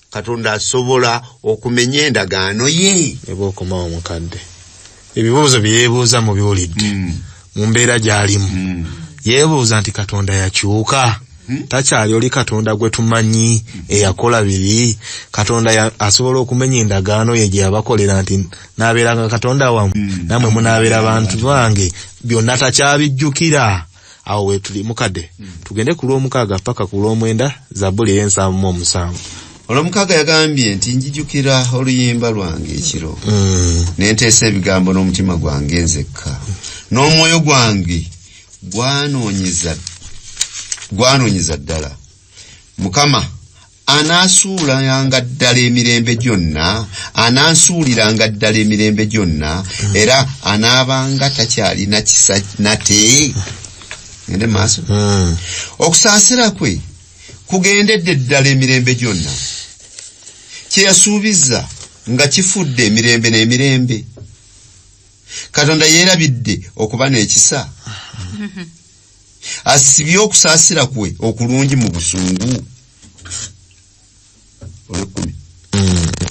Speaker 2: Katonda asobola okumenya endagaano ye.
Speaker 3: Eba okomawo mukadde. Ebibuuzo bye yeebuuza mu biwulidde mu mbeera gy'alimu. Yeebuuza nti Katonda yakyuka. Takyali oli Katonda gwe tumanyi eyakola biri. Katonda asobola okumenya endagaano ye gye yabakolera nti naabeeranga Katonda wammwe namwe munaabeera bantu bange. Byonna takyabijjukira. awo wetuli mukadde tugende ku lw'omukaaga paka ku lw'omwenda Zabbuli 7:7.
Speaker 2: Olw'omukaaga yagambye nti njijukira oluyimba lwange ekiro nenteesa ebigambo n'omutima gwange nzekka n'omwoyo gwange gwanoonyeza ddala. Mukama anaasuulanga ddala emirembe gyonna, anansuuliranga ddala emirembe gyonna, era anaabanga takyalina kisa nate. Ngende maaso. Okusaasira kwe kugendedde ddala emirembe gyonna, kye yasuubiza nga kifudde emirembe n'emirembe. Katonda yeerabidde okuba n'ekisa, asibye okusaasira kwe okulungi mu busungu.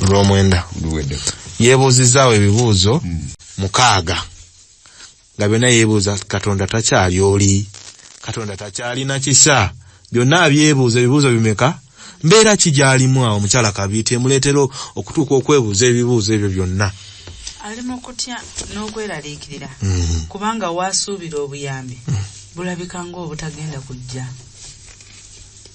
Speaker 3: Olw'omwenda yeebuuzizaawo ebibuuzo 6 nga byonna yeebuuza Katonda takyali oli, Katonda takyalina kisa. Byonna abyebuuza ebibuuzo bimeka? Mbeera kijalimu awo mukyala Kabiite emuleetera okutuuka okwebuuza ebibuuzo ebyo byonna.
Speaker 1: Ali mu kutya n'okweraliikirira kubanga waasuubira obuyambi bulabika ng'obutagenda kujja.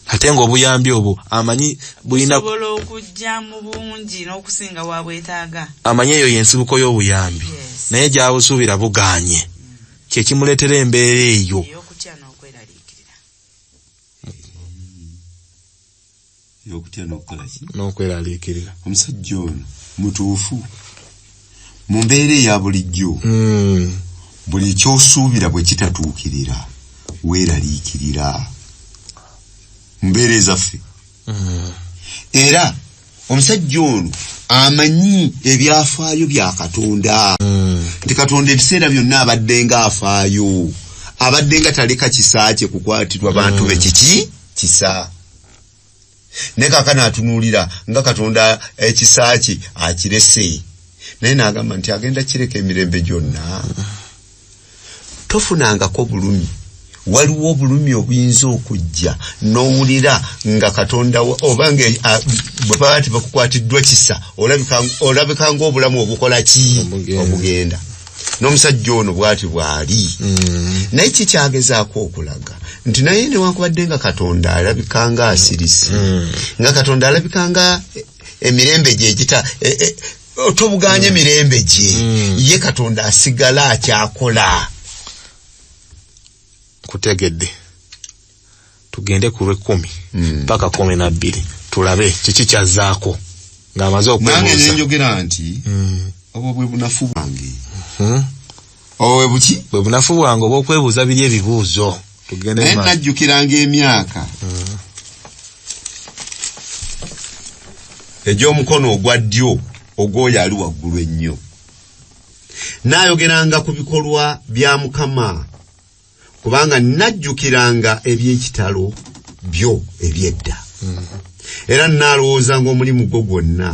Speaker 3: Ate ng'obuyambi obwo amanyi bulina
Speaker 1: busobola okujja mu bungi n'okusinga wabwetaaga.
Speaker 3: Amanyi eyo y'ensibuko y'obuyambi, naye gy'abusuubira buganye. Kye kimuleetera embeera eyo.
Speaker 1: Ey'okutya n'okweraliikirira.
Speaker 2: Ey'okutya
Speaker 3: n'okweraliikirira.
Speaker 2: Omusajja ono mutuufu mu mbeera eya bulijjo. Buli ky'osuubira bwe kitatuukirira weeraliikirira. Mbeera ezaffe. Era omusajja ono amanyi ebyafaayo bya Katonda. Nti Katonda ebiseera byonna abadde nga afaayo, abadde nga taleka kisa kye kukwatirwa bantu be kiki kisa. Ne kaakano atunuulira nga Katonda ekisa kye akirese, naye n'agamba nti agenda kireka emirembe gyonna. Tofunangako bulumi. Waliwo obulumi obuyinza okujja n'owulira nga Katonda obange bwe baati bakukwatiddwa kisa olabika ng'obulamu obukola ki obugenda. N'omusajja ono bw'ati bw'ali. Naye kikyagezaako okulaga nti naye newankubadde nga Katonda alabika nga asirise, nga Katonda alabika nga emirembe gye tobuganye emirembe gye, ye Katonda asigala akyakola. Kutegedde tugende ku lw'10 paka 12 tulabe kiki kyazaako ng'amaze okwebuuza. Nange njogera nti obwo bwe bunafu bwange. Obwo bwe bunafu bwange obw'okwebuuza biri ebibuuzo. Tugende naye najjukiranga emyaka egy'omukono ogwa ddyo ogw'oyo ali waggulu ennyo. Naayogeranga ku bikolwa bya Mukama kubanga najjukiranga eby'ekitalo byo ebyedda. Era nalowoozanga omulimu gwo gwonna,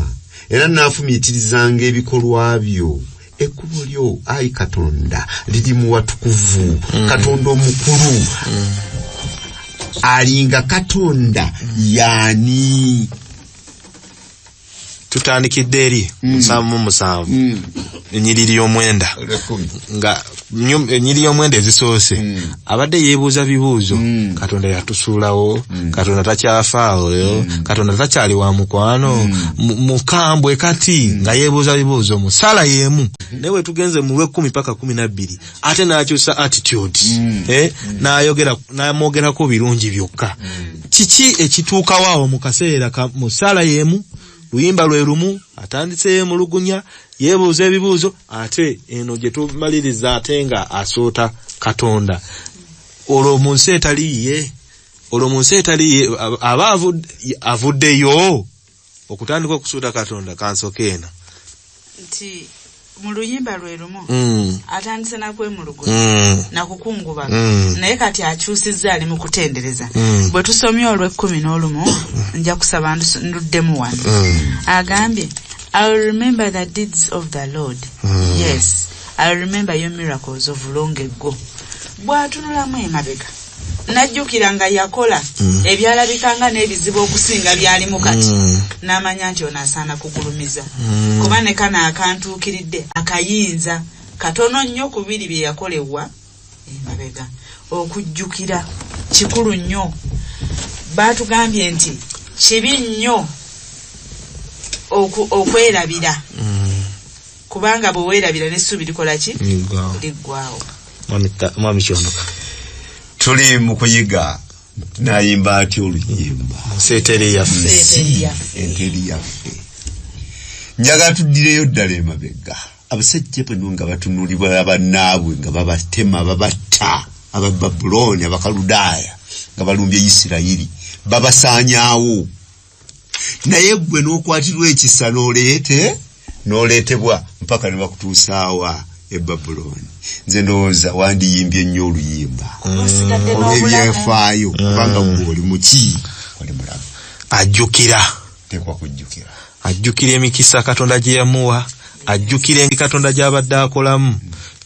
Speaker 2: era naafumiitirizanga ebikolwa byo. Ekkubo lyo ayi Katonda liri mu watukuvu. Katonda omukulu alinga Katonda yaani. Tutandikidde eri 7:7 ennyiriri y'omwenda nga ennyiriri y'omwenda ezisoose abadde yeebuuza bibuuzo. Katonda yatusuulawo, Katonda takyafaawo, Katonda takyali wa mukwano, mukambwe kati nga yeebuuza bibuuzo mu ssala y'emu. Naye we tugenze mu lw'10 paka 12 ate n'akyusa attitude, n'amwogerako birungi byokka. Kiki ekituukawo awo mu kaseera mu ssala y'emu? Luyimba lwe lumu atandise mu lugunya yeebuuza ebibuuzo, ate eno gye tumaliriza ate nga asoota Katonda. Olwo mu nsi etaliiye aba avuddeyo okutandika okusuuta Katonda. Kansoke eno
Speaker 1: nti mu luyimba lwe lumu atandise nakwemulugunya nakukungubaga, naye kati akyusizza ali mu kutendereza. Bwe tusomye olw'11 nja kusaba nduddemu wano. Agambye, I will remember the deeds of the Lord. Yes, I will remember your miracles of long ago. Bw'atunulamu emabega najjukira nga yakola ebyalabikanga n'ebizibu okusinga byalimu kati n'amanya nti ono asaana kugulumiza kuba ne kana akantuukiridde akayinza katono nnyo ku biri bye yakolebwa emabega. okujjukira kikulu nnyo. Baatugambye nti kibi nnyo okwerabira. Kubanga bwe weerabira n'essuubi likola ki? Liggwaawo.
Speaker 3: Mwami Kyonoka.
Speaker 2: Tuli mu kuyiga nayimba atya oluyimba.
Speaker 3: Eteli Yaffe.
Speaker 2: Eteli Yaffe. Njaga tuddireyo ddala emabega. Abasajja bano nga batunulibwa abannaabwe nga babatema babatta Ababuloni Abakaludaaya nga balumbye Isirayiri babasaanyaawo. Naye gwe n'okwatirwa ekisa n'oleetebwa mpaka ne bakutuusaawa e Babuloni. Nze ndowooza wandiyimbye nnyo oluyimba olw'ebyefaayo kubanga oli muki oli mulamu.
Speaker 3: Ajjukira.
Speaker 2: Tekwa kujjukira.
Speaker 3: Ajjukira emikisa Katonda gye yamuwa. Ajjukira engi Katonda gy'abadde akolamu.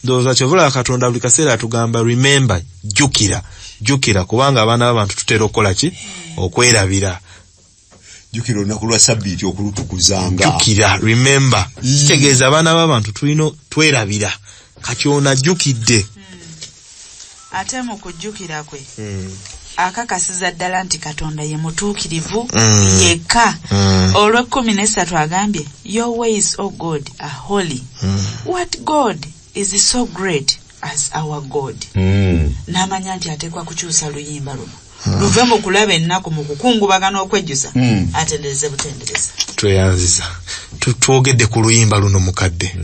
Speaker 3: Ndowooza kyovula Katonda buli kaseera atugamba remember, jjukira kubanga abaana b'abantu tutera okukola ki? Okwerabira.
Speaker 2: Jjukira olunaku lwa Sabbiiti okulutukuzanga.
Speaker 3: Jjukira, remember. Kitegeeza abaana b'abantu tulina twerabira. Kati ono ajjukidde.
Speaker 1: Ate mu kujjukira kwe akakasiza ddala nti Katonda ye mutuukirivu yekka. Olw'ekumi agambye your ways, O God, are holy. What God is so great as our God. N'amanya nti ateekwa kukyusa luyimba luno luve mu kulaba ennaku mu kukungubagana okwejjusa atendereze butendereza.
Speaker 3: Tweyanziza twogedde ku luyimba luno mukadde.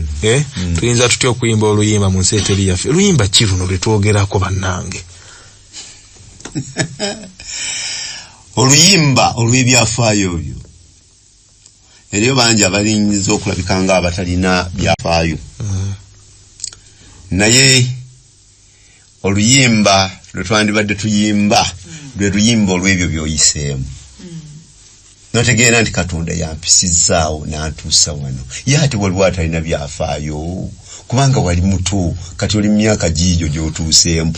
Speaker 3: Tuyinza tutya okuyimba oluyimba mu nsi Eteli Yaffe? Luyimba ki luno lwe twogerako bannange?
Speaker 2: Oluyimba olw'ebyafaayo byo. Eriyo bangi abalinyiza okulabika nga abatalina byafaayo. Naye oluyimba lwe twandibadde tuyimba lwe luyimba olw'ebyo by'oyiseemu. Notegeera nti Katonda yampisizaawo n'antuusa wano. Ye ate waliwo atalina byafaayo kubanga wali muto kati oli myaka giijo gy'otuuseemu.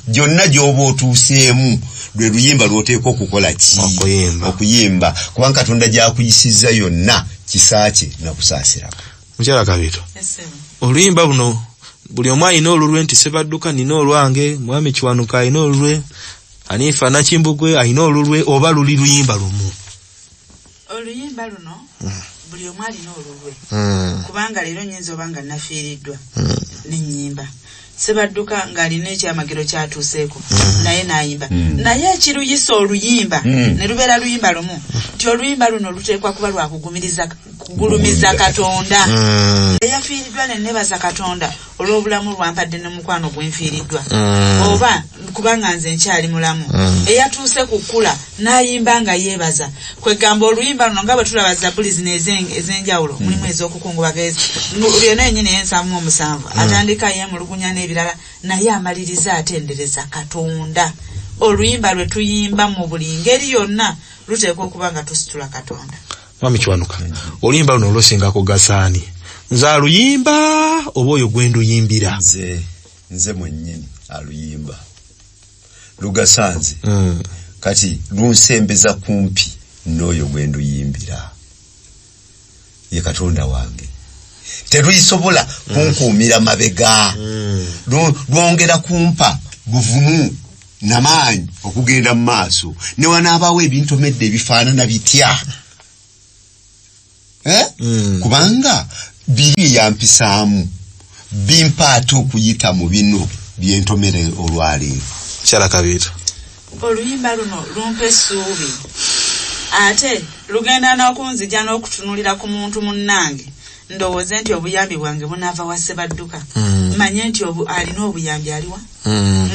Speaker 2: Gyonna gy'oba otuuseemu lwe luyimba lw'oteeka okukola ki? Okuyimba. Kubanga Katonda gy'akuyisizza yonna kisaakye nakusaasirako.
Speaker 3: Mukyala Kabito. Oluyimba buno buli omu alina olulwe nti Sebadduka nina olwange, Mwami Kiwanuka alina olulwe, Anifa Nakimbugwe alina olulwe, oba luli luyimba lumu?
Speaker 1: Oluyimba luno buli omu alina olulwe. Kubanga leero nnyinza oba nga nafiiriddwa n'ennyimba. Sebadduka ng'alina ekyamagero kyatuuseeko naye n'ayimba. Naye ekiruyisa oluyimba ne lubeera luyimba lumu nti oluyimba luno luteekwa kuba lwa kugulumiza Katonda. Eyafiiriddwa ne nebaza Katonda olw'obulamu lwampadde ne mukwano gwenfiiriddwa. Oba kubanga nze nkyali mulamu. Eyatuuse ku kkula n'ayimba nga yeebaza. Kwegamba oluyimba luno nga bwe tulaba Zabbuli zino ez'enjawulo mulimu ez'okukungubaga byonna yennyini y'ensamu omusanvu. Atandika yeemulugunya n'ebirala naye amaliriza atendereza Katonda. Oluyimba lwe tuyimba mu buli ngeri yonna luteekwa okuba nga tusitula Katonda.
Speaker 3: Mwami Kiwanuka, oluyimba luno olwosingako gasaani? Nze aluyimba oba oyo gwe nduyimbira?
Speaker 2: Nze mwennyini aluyimba. Lugasanze. Kati lunsembeza kumpi n'oyo gwe nduyimbira. Ye Katonda wange. Teruyisobola kunkuumira mabega. Lwongera kumpa buvumu n'amaanyi okugenda mu maaso. Ne wanaabaawo ebintomedde ebifaanana bitya. Kubanga biri yampisaamu bimpaate okuyita mu bino byentomere olwaleero.
Speaker 3: Kyala Kabito.
Speaker 1: Oluyimba luno lumpa essuubi. Ate lugenda n'okunzija n'okutunulira ku muntu munnange. Ndowooze nti obuyambi bwange bunaava wa Sebadduka. Manye nti alina obuyambi aliwa.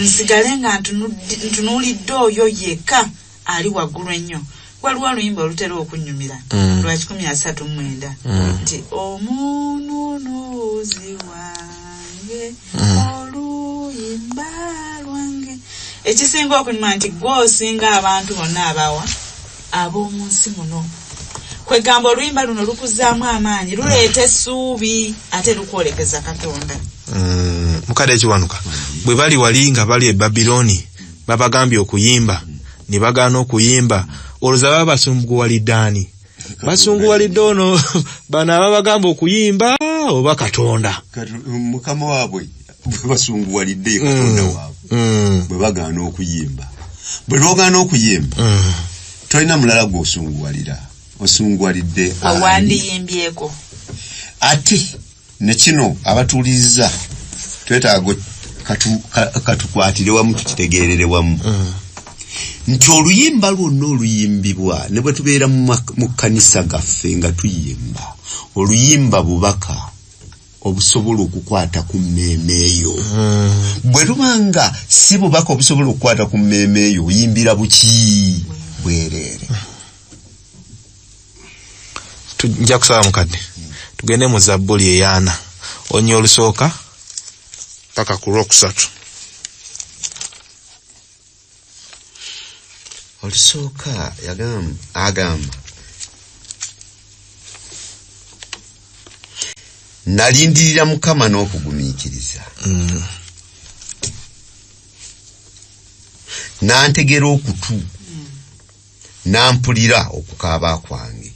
Speaker 1: Nsigale nga ntunuulidde oyo yekka ali waggulu ennyo. Waliwo oluyimba olutera okunnyumira lwa 139 nti omununuzi wange oluyimba lwange. Ekisinga okunyuma nti gw'osinga abantu bonna abawa ab'omu nsi muno. Kwegamba oluyimba luno lukuzaamu amaanyi, luleeta essuubi ate lukwolekeza Katonda.
Speaker 3: Mukadde Kiwanuka, bwe bali wali nga bali e Babiloni babagambye okuyimba ne bagaana okuyimba, olowooza baba basunguwalidde ani? Basunguwalidde ono bano ababagamba okuyimba oba Katonda?
Speaker 2: Mukama waabwe bwe basunguwalidde Katonda waabwe bwe bagaana okuyimba. Bwe lwogaana okuyimba tolina mulala gw'osunguwalira, osunguwalidde
Speaker 1: awandiyimbyeko.
Speaker 2: Ate ne kino abatuuliriza twetaaga katukwatire wamu tukitegeerere wamu nti oluyimba lwonna oluyimbibwa ne bwe tubeera mu kkanisa gaffe nga tuyimba, oluyimba bubaka obusobola okukwata ku mmeeme eyo. Bwe lubanga si bubaka obusobola okukwata ku mmeeme eyo, oyimbira buki bwereere.
Speaker 3: Tujja kusaba mukadde tugende mu Zabbuli eyaana onyo olusooka paka ku lwokusatu.
Speaker 2: Olusooka agamba nalindirira Mukama n'okugumiikiriza nantegera okutu nampulira okukaaba kwange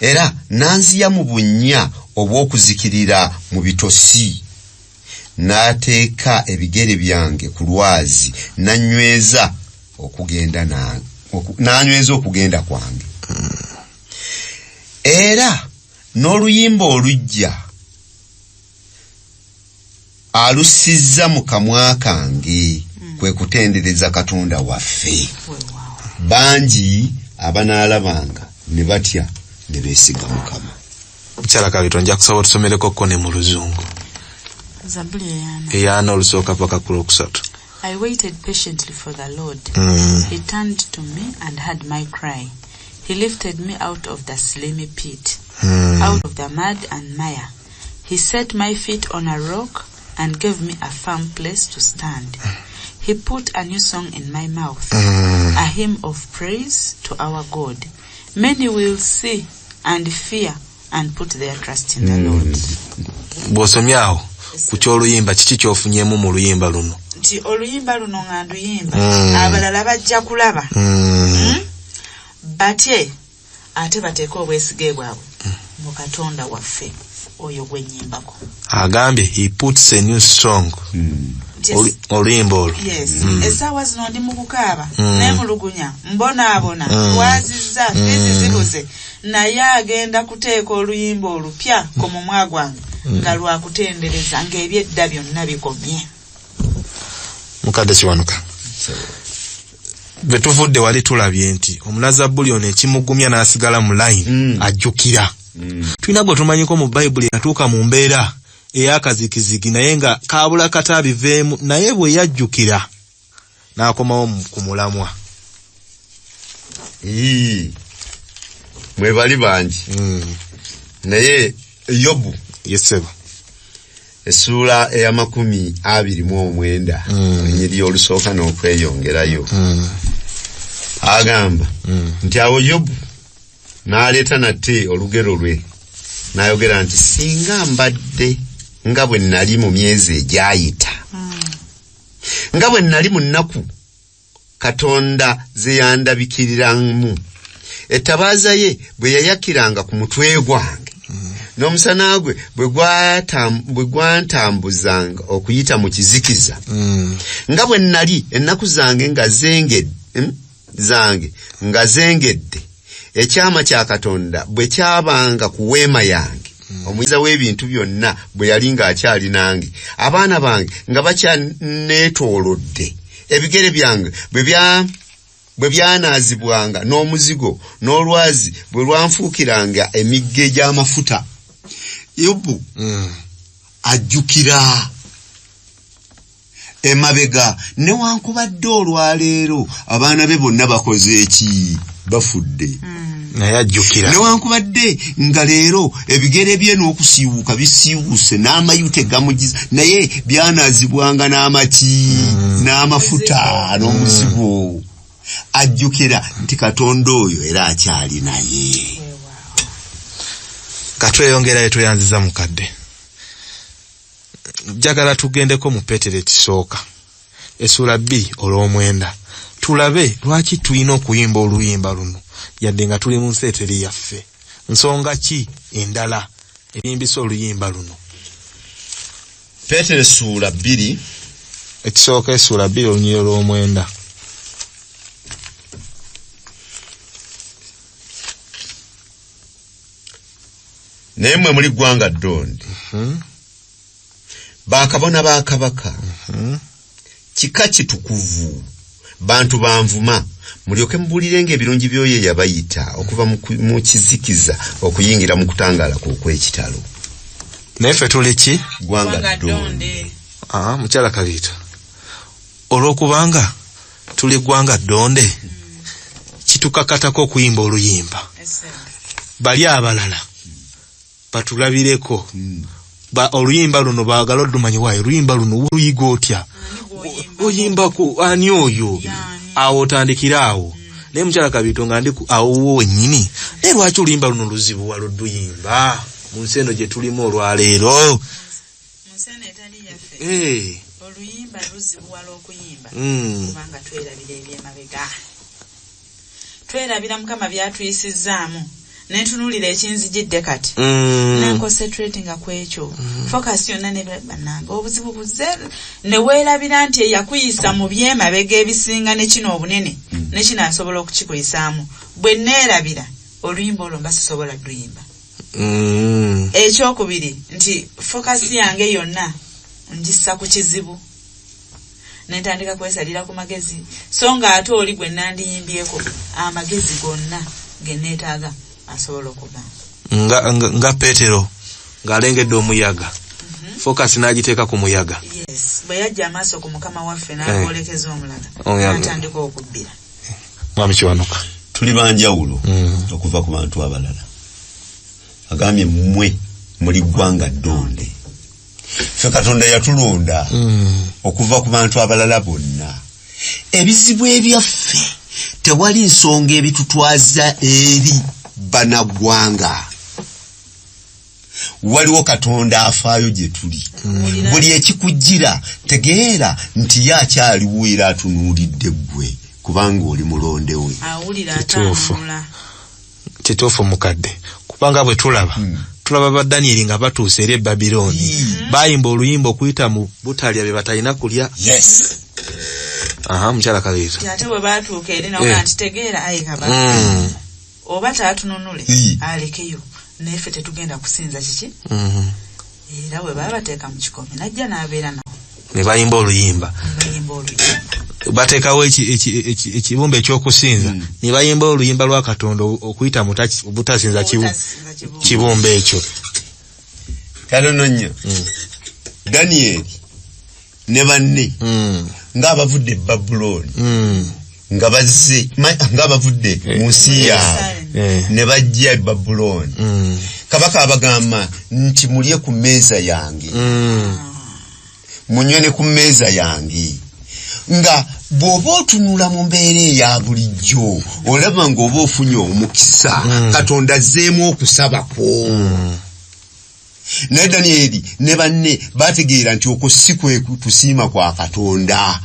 Speaker 2: era nanziya mu bunnya obw'okuzikirira mu bitosi, n'ateeka ebigere byange ku lwazi nanyweza okugenda kwange. Era n'oluyimba olujja alusizza mu kamwa kange, kwe kutendereza Katonda waffe. Bangi abanaalabanga ne batya ne beesiga Mukama.
Speaker 3: Mukyala Kabito nja kusaba tusomereko ko ne mu Luzungu.
Speaker 1: Zabbuli
Speaker 3: eyaana olusooka paka ku lwokusatu.
Speaker 1: I waited patiently for the Lord. He turned to me and heard my cry. He lifted me out of the slimy pit, out of the mud and mire. He set my feet on a rock and gave me a firm place to stand. He put a new song in my mouth, a hymn of praise to our God. Many will see and fear and put their trust in the Lord.
Speaker 3: Bw'osomyawo ku ky'oluyimba kiki ky'ofunyemu mu luyimba luno?
Speaker 1: Nti oluyimba luno nga nduyimba abalala bajja kulaba batye ate bateeka obwesige bwabwe mu Katonda waffe oyo gwenyimbako.
Speaker 3: Agambye he puts a new song. Oluyimba olwo.
Speaker 1: Yes. Essaawa zino ndi mu kukaaba n'emulugunya mbonaabona wazizza fizi zibuze naye agenda kuteeka oluyimba olupya ku mumwa gwange nga lwakutendereza ng'ebyedda byonna bikomye.
Speaker 3: Mukadde Kiwanuka bwe tuvudde wali tulabye nti omunazabbuli ono ekimugumya n'asigala mu line ajjukira. Tulina gwe tumanyiko mu Bayibuli yatuuka mu mbeera ey'akazikizigi naye nga kaabula kata biveemu, naye bwe yajjukira n'akomawo ku mulamwa.
Speaker 2: Mwe bali bangi naye Yobu
Speaker 3: yesebo
Speaker 2: essula eya 29 enyiri olusooka n'okweyongerayo agamba nti awo Yobu n'aleeta nate olugero lwe n'ayogera nti singa mbadde nga bwe nali mu myezi egyayita, nga bwe nali mu nnaku Katonda ze yandabikiriramu, ettabaaza ye bwe yayakiranga ku mutwe gwange, n'omusana gwe bwe gwantambuzanga okuyita mu kizikiza, nga bwe nali ennaku zange nga zengedde, ekyama kya Katonda bwe kyabanga ku weema yange, omuyinza w'ebintu byonna bwe yali ng'akyali nange, abaana bange nga bakyaneetoolodde, ebigere byange bwe byanaazibwanga n'omuzigo n'olwazi bwe lwanfuukiranga emigga egy'amafuta. Yobu ajjukira emabega newankubadde olwaleero abaana be bonna bakoze eki? Bafudde.
Speaker 3: Naye ajjukira
Speaker 2: newankubadde nga leero ebigere bye n'okusiiwuuka bisiiwuuse n'amayute gamugiza, naye byanaazibwanga n'amaki n'amafuta n'omuzigo. Ajjukira nti Katonda oyo era akyali naye.
Speaker 3: Katweyongerayo tweyanziza mukadde. Njagala tugendeko mu Petero ekisooka essula 2 olw'omwenda tulabe lwaki tulina okuyimba oluyimba luno yadde nga tuli mu nsi eteri yaffe. Nsonga ki endala erimbisa oluyimba luno?
Speaker 2: Petero sura 2
Speaker 3: ekisooka sura 2 olunyiriro lw'omwenda.
Speaker 2: Naye mmwe muli ggwanga ddonde, bakabona ba kabaka, kika kitukuvu, bantu banvuma, mulyoke mubuulirenga ebirungi by'oyo yabayita okuva mu kizikiza okuyingira mu kutangaala kw'ekyitalo.
Speaker 3: Naye ffe tuli ki?
Speaker 2: Ggwanga ddonde.
Speaker 3: Mukyala Kabiita, olw'okubanga tuli ggwanga ddonde, kitukakatako okuyimba oluyimba. Bali abalala batulabireko. Oluyimba luno baagala oddumanyi waayo, oluyimba luno luyiga otya? Oyimba ku ani oyo? Awo otandikira awo. Naye mukyala Kabiito nga ndi awo wennyini, naye lwaki oluyimba luno luzibu wala odduyimba mu nsi eno gye tulimu olwaleero?
Speaker 1: Oluyimba luzibu wala okuyimba kubanga twerabira ebyemabega. Twerabira Mukama byatuyisizaamu. Nentunulira ekinzijidde kati. Nanconcentratinga kwekyo. Focus yonna ne bananga obuzibu buze ne weerabira nti yakuyisa mu byemabega ebisinga ne kino obunene ne kino asobola okukikuyisaamu. Bwe neerabira oluyimba olwo mba sisobola dduyimba. Ekyokubiri nti focus yange yonna njisa ku kizibu. Nentandika kwesalira ku magezi. So nga ate oli gwe nandiyimbyeko amagezi gonna geneetaaga asobola okuba.
Speaker 3: Nga Petero ng'alengedde omuyaga. Focus n'agiteeka ku muyaga.
Speaker 1: Yes. Bwe yajja amaaso ku Mukama waffe n'agoolekeza omulaga. N'atandika okubbira.
Speaker 3: Mwami Kiwanuka.
Speaker 2: Tuli banjawulo okuva ku bantu abalala. Agambye mmwe muli ggwanga ddonde. Ffe Katonda yatulonda okuva ku bantu abalala bonna. Ebizibu ebyaffe tewali nsonga ebitutwaza eri banaggwanga. Waliwo Katonda afaayo gye tuli. Buli ekikujjira tegeera nti yakyaliwo era atunuulidde ggwe kubanga oli mulonde we.
Speaker 1: Awulira atambula.
Speaker 3: Kituufu mukadde. Kubanga bwe tulaba ba Danieli nga batuuse eri Babiloni. Bayimba oluyimba okuyita mu butalya be batalina kulya.
Speaker 2: Yes.
Speaker 3: Mukyala Kabiito.
Speaker 1: Ate bwe baatuuka eri nawo nti tegeera ayi kabaka. Oba taatununule alekeyo neffe tetugenda kusinza kiki. Era bwe baba bateeka mu kikomi najja n'abeera nawo.
Speaker 3: Ne bayimba oluyimba. Bateekawo ekibumba ekyokusinza. Ne bayimba oluyimba lwa Katonda okuyita butasinza kibumba ekyo.
Speaker 2: Kalono nnyo. Danieli ne banne ng'abavudde Babuloni nga bazze ng'abavudde mu nsi yaabwe ne bajja e Babuloni. Kabaka abagamba nti mulye ku mmeeza yange, munywe ne ku mmeeza yange. Nga bw'oba otunula mu mbeera eya bulijjo olaba ng'oba ofunye omukisa Katonda azzeemu okusaba kwo. Naye Danieli ne banne bategeera nti okwo si kwe kusiima kwa Katonda.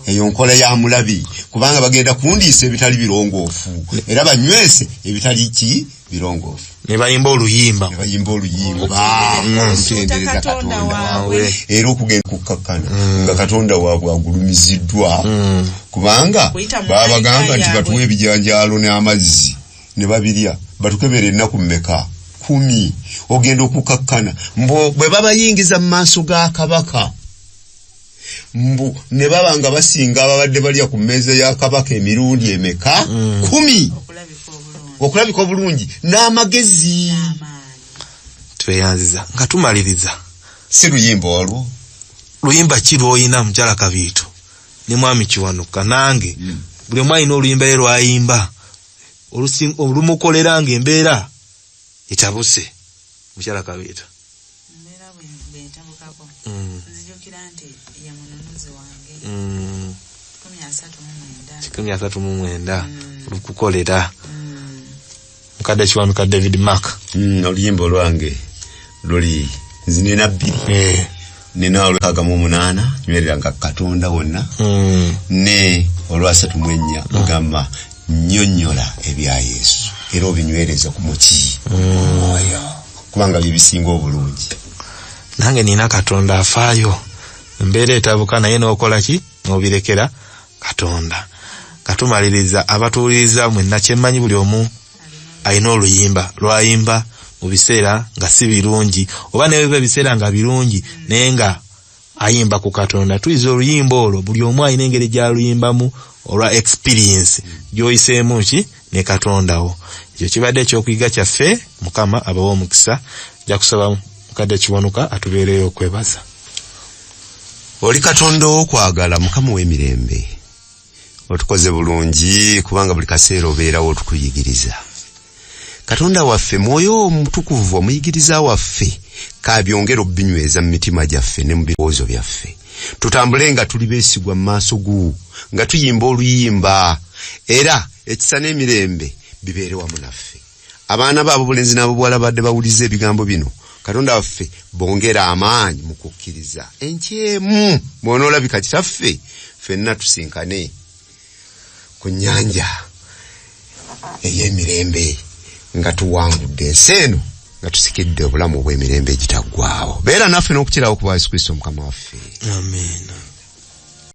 Speaker 2: Eyo nkola ya mulabi kubanga bagenda kundiisa ebitali birongoofu era banywese ebitali birongoofu.
Speaker 3: Ne bayimba oluyimba.
Speaker 2: Ntendereza Katonda waabwe era okugenda kukakkana nga Katonda waabwe agulumiziddwa kubanga babagamba nti batuwe ebijanjaalo n'amazzi ne babirya batukebera ennaku mmeka 10. Ogenda okukakkana bwe babayingiza mu maaso ga kabaka ne baba nga basinga ababadde balya ku mmeeza ya kabaka emirundi emeka 10 okulabika obulungi n'amagezi.
Speaker 3: Tweyanziza nga tumaliriza.
Speaker 2: Si luyimba olwo.
Speaker 3: Luyimba ki lw'olina mukyala Kabiito ne mwami Kiwanuka nange buli omu alina oluyimba ye lwayimba olumukolera nga embeera etabuse. Mukyala Kabiito.
Speaker 1: Embeera bwe etabukako nzijukira nti ye mununuzi wange 1939
Speaker 3: olukukolera mukadde Kiwanuka David Mark.
Speaker 2: Oluyimba olwange luli nzinena 2 nina olwakaga mu 8 nywerera nga Katonda wonna ne olwa 34 mugamba nnyonnyola ebya Yesu era obinywereza ku muki kubanga bibisinga obulungi.
Speaker 3: nange nina Katonda afaayo. Embeera etabuka naye n'okola ki? N'obirekera Katonda. Katumaliriza abatuuliriza mwenna kyemmanyi buli omu alina oluyimba lwayimba mu biseera nga si birungi, oba ne bwe biseera nga birungi naye nga ayimba ku Katonda. Tuyiza oluyimba olwo buli omu alina engeri gy'aluyimbamu olwa experience gy'oyiseemu ki ne Katonda wo. Ekyo kibadde ekyokuyiga kyaffe. Mukama abawa omukisa. Nja kusaba mukadde Kiwanuka atubeereyo okwebaza.
Speaker 2: Oli Katonda okwagala, Mukama w'emirembe, otukoze bulungi kubanga buli kaseera obeerawo otukuyigiriza. Katonda waffe, mwoyo omutukuvu omuyigiriza waffe, kabyongera obinyweza mu mitima gyaffe ne mu birowoozo byaffe. Tutambule nga tuli beesigwa mu maaso go, nga tuyimba oluyimba, era ekisa n'emirembe bibeere wamu naffe. Abaana baabo bulenzi n'abobuwala badde bawuliza ebigambo bino, Katonda waffe bongera amaanyi mu kukkiriza. Enkyemu bw'onoolabika kitaffe, ffenna tusinkane ku nnyanja ey'emirembe nga tuwangudde ensi eno, nga tusikidde obulamu obw'emirembe egitaggwaawo. Beera naffe n'okukirawo ku bwa Yesu Kristo Mukama waffe.
Speaker 3: Amen.